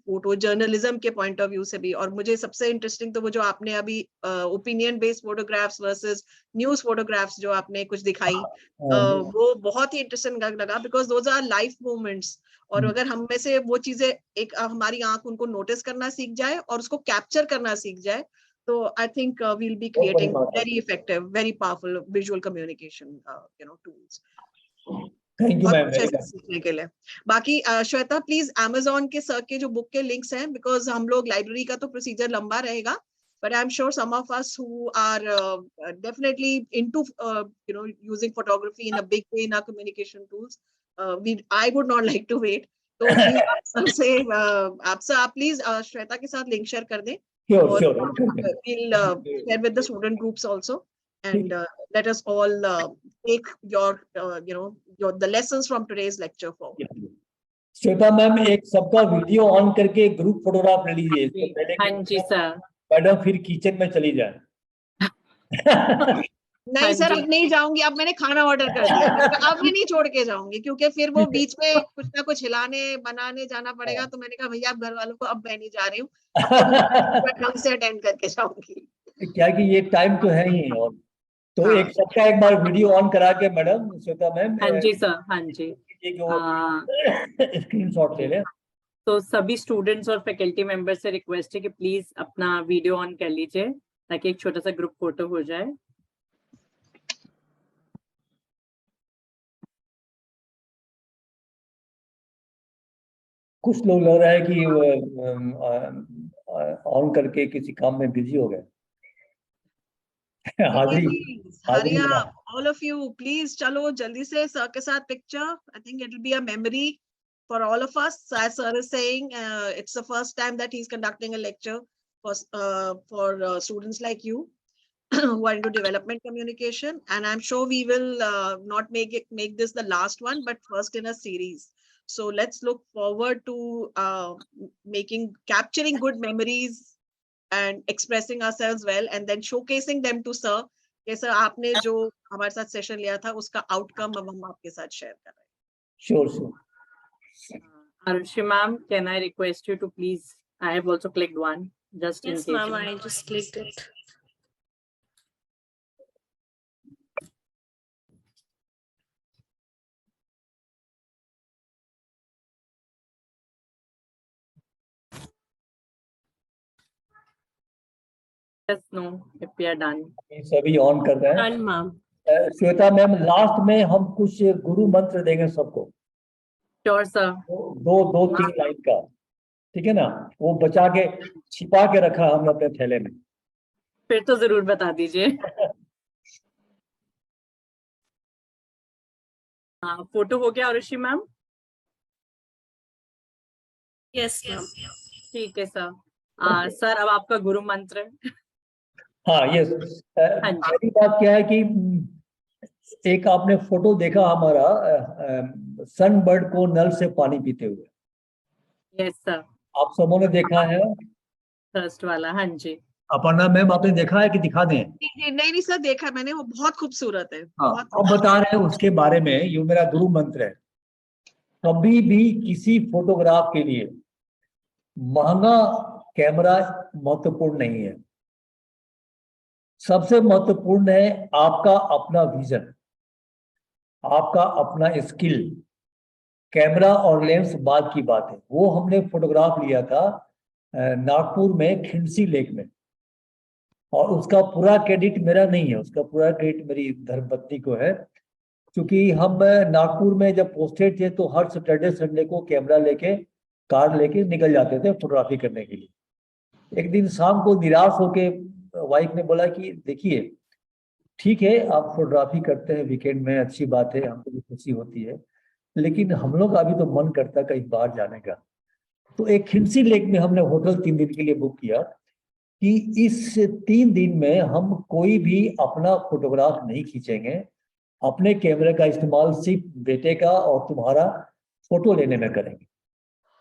फोटो जर्नलिज्म के पॉइंट ऑफ व्यू से भी। और मुझे सबसे इंटरेस्टिंग तो वो जो आपने अभी opinion based photographs versus news photographs जो आपने कुछ दिखाई, वो बहुत ही इंटरेस्टिंग लगा, because those our life moments. और अगर हम में से वो चीजें एक हमारी आंख उनको नोटिस करना सीख जाए और उसको कैप्चर करना सीख जाए, तो I think we'll be creating very effective, very powerful visual communication tools. Thank you बहुत मैम, कुछ वेरी ऐसा मच। सीखने के लिए। बाकी श्वेता प्लीज अमेजोन के सर के जो बुक के लिंक्स हैं, बिकॉज हम लोग लाइब्रेरी का तो प्रोसीजर लंबा रहेगा, but I'm sure some of us who are definitely into using photography in a big way in our communication tools, I would not like to wait. तो please आप sir से आप प्लीज श्वेता के साथ लिंक शेयर कर दें, sure और sure we'll share with the student groups also, and let us all take your the lessons from today's lecture forward. Shweta ma'am, एक सबका वीडियो ऑन करके ग्रुप फोटोग्राफ ले लीजिए इससे पहले हाँ जी सर। मैडम फिर किचन में चली जाए। नहीं सर, अब नहीं जाऊंगी, अब मैंने खाना ऑर्डर कर दिया, अब मैं नहीं छोड़ के जाऊंगी, क्योंकि फिर वो बीच में कुछ ना कुछ हिलाने बनाने जाना पड़ेगा। तो मैंने कहा भैया आप घर वालों को, अब मैं नहीं जा रही हूँ, ढंग से अटेंड करके जाऊंगी। क्या कि ये टाइम तो है ही। और तो हाँ। एक सबका एक बार वीडियो ऑन करा के मैडम श्वेता मैम, हाँ जी सर, हाँ जी। स्क्रीन शॉट ले लें। तो सभी स्टूडेंट्स और फैकल्टी मेंबर से रिक्वेस्ट है कि प्लीज अपना वीडियो ऑन कर लीजिए ताकि एक छोटा सा ग्रुप फोटो हो जाए। कुछ लोग लग रहा है कि ऑन करके किसी काम में बिजी हो गए। हाजिरी हरी हाजिरी up, all of you, please चलो जल्दी से सर के साथ picture. I think it will be a memory for all of us. As sir is saying, it's the first time that he's conducting a lecture for students like you who are into development communication, and I'm sure we will not make this the last one, but first in a series. So let's look forward to capturing good memories and expressing ourselves well, and then showcasing them to sir. कि sir आपने जो हमारे साथ session लिया था उसका outcome अब हम आपके साथ शेयर कर रहे हैं। Sure sure. Arushi ma'am, can I request you to please? I have also clicked one just in case. Yes, ma'am, I just clicked it. Let us know if we are done. ये सभी on कर रहे हैं। Done, ma'am. Shweta ma'am, last में हम कुछ गुरु मंत्र देंगे सबको, Sure, sir. दो 3 लाइन का, ठीक है ना? वो बचा के छिपा के रखा हमने अपने थैले में। फिर तो जरूर बता दीजिए। हाँ, फोटो हो गया आरुषि मैम? Yes ma'am. ठीक है सर। सर, अब आपका गुरु मंत्र। हाँ, यस। पहली बात क्या है कि एक आपने फोटो देखा हमारा सनबर्ड को नल से पानी पीते हुए। Yes sir. आप सबों ने देखा है? फर्स्ट वाला, हाँ जी। अपर्णा मैम, आपने देखा है कि दिखा दें? नहीं सर, देखा है मैंने, वो बहुत खूबसूरत है। हाँ, अब बता रहे हैं उसके बारे में। ये मेरा गुरु मंत्र है। कभी भी किसी फोटोग्राफ के लिए महंगा कैमरा महत्वपूर्ण नहीं है। सबसे महत्वपूर्ण है आपका अपना विजन, आपका अपना स्किल। कैमरा और लेंस बाद की बात है। वो हमने फोटोग्राफ लिया था नागपुर में खिंडसी लेक में, और उसका पूरा क्रेडिट मेरा नहीं है, उसका पूरा क्रेडिट मेरी धर्मपत्नी को है। क्योंकि हम नागपुर में जब पोस्टेड थे तो हर सैटरडे संडे को कैमरा लेके, कार लेके निकल जाते थे फोटोग्राफी करने के लिए। एक दिन शाम को निराश होके वाइफ ने बोला कि देखिए, ठीक है आप फोटोग्राफी करते हैं वीकेंड में, अच्छी बात है, हमको भी खुशी होती है, लेकिन हम लोग का अभी तो मन करता है कहीं बाहर जाने का। तो एक खिंडसी लेक में हमने होटल 3 दिन के लिए बुक किया कि इस 3 दिन में हम कोई भी अपना फोटोग्राफ नहीं खींचेंगे, अपने कैमरे का इस्तेमाल सिर्फ बेटे का और तुम्हारा फोटो लेने में करेंगे।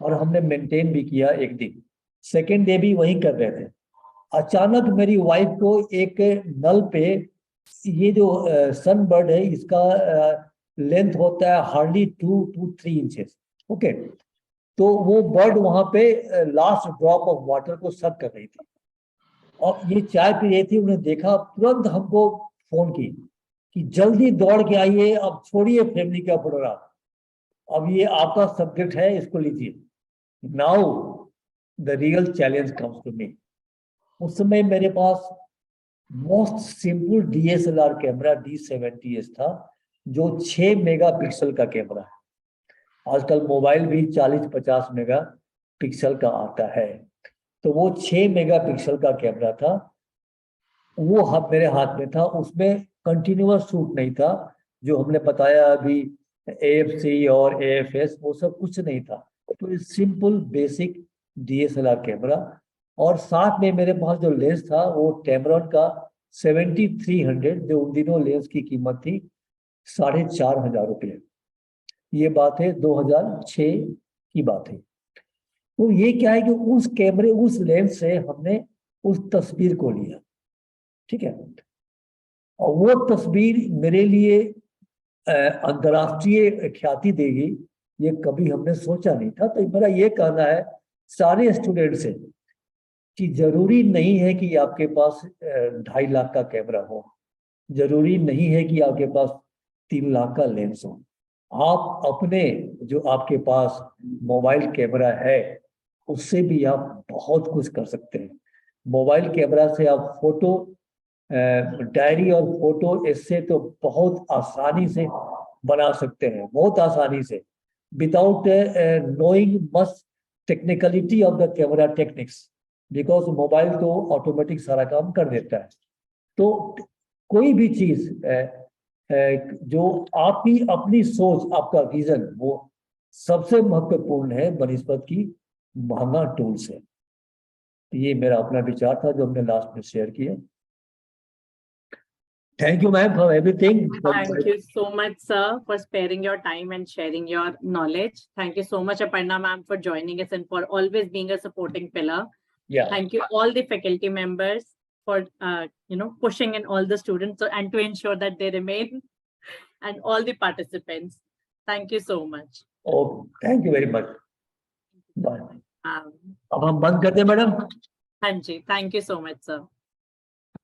और हमने मेंटेन भी किया एक दिन। सेकेंड डे भी वही कर रहे थे। अचानक मेरी वाइफ को एक नल पे, ये जो सनबर्ड है इसका लेंथ होता है हार्डली 2 to 3 इंचेस, ओके। तो वो बर्ड वहां पे लास्ट ड्रॉप ऑफ वाटर को सक कर रही थी, और ये चाय पी रही थी। उन्हें देखा, तुरंत हमको फोन की कि जल्दी दौड़ के आइए, अब छोड़िए फैमिली का फोटोग्राफ, अब ये आपका सब्जेक्ट है, इसको लीजिए। Now the real challenge comes to me. उस समय मेरे पास most simple DSLR camera D70S था, जो 6 मेगापिक्सल का कैमरा है। आजकल मोबाइल भी 40-50 मेगापिक्सल का आता है, तो वो 6 मेगापिक्सल का कैमरा था। वो मेरे हाथ में था। उसमें कंटिन्यूअस शूट नहीं था, जो हमने बताया अभी AFC और AFS, वो सब कुछ नहीं था। तो सिंपल बेसिक DSLR कैमरा, और साथ में मेरे पास जो लेंस था वो टेमरॉन का 7300, जो उन दिनों लेंस की कीमत थी 4500 रुपये। ये बात है 2006 की बात है। तो ये क्या है कि उस कैमरे, उस लेंस से हमने उस तस्वीर को लिया, ठीक है। और वो तस्वीर मेरे लिए अंतर्राष्ट्रीय ख्याति देगी, ये कभी हमने सोचा नहीं था। तो मेरा ये कहना है सारे स्टूडेंट से कि जरूरी नहीं है कि आपके पास 2.5 लाख का कैमरा हो, जरूरी नहीं है कि आपके पास 3 लाख का लेंस हो। आप अपने जो आपके पास मोबाइल कैमरा है उससे भी आप बहुत कुछ कर सकते हैं। मोबाइल कैमरा से आप फोटो, डायरी और फोटो इससे तो बहुत आसानी से बना सकते हैं, बहुत आसानी से, without knowing much technicality of the camera techniques, because mobile तो ऑटोमेटिक सारा काम कर देता है। तो कोई भी चीज जो आपकी अपनी सोच, आपका विजन, वो सबसे महत्वपूर्ण है बनिस्बत की महंगा टूल से। ये मेरा अपना विचार था जो हमने लास्ट में शेयर किया। Thank you, ma'am, for everything. Thank you so much, sir, for sparing your time and sharing your knowledge. Thank you so much, Aparna ma'am, for joining us and for always being a supporting pillar. Yeah. Thank you all the faculty members for pushing in all the students and to ensure that they remain, and all the participants. Thank you so much. Oh, thank you very much. Bye. Um, अब हम बंद करते हैं madam. हाँ जी, thank you so much, sir.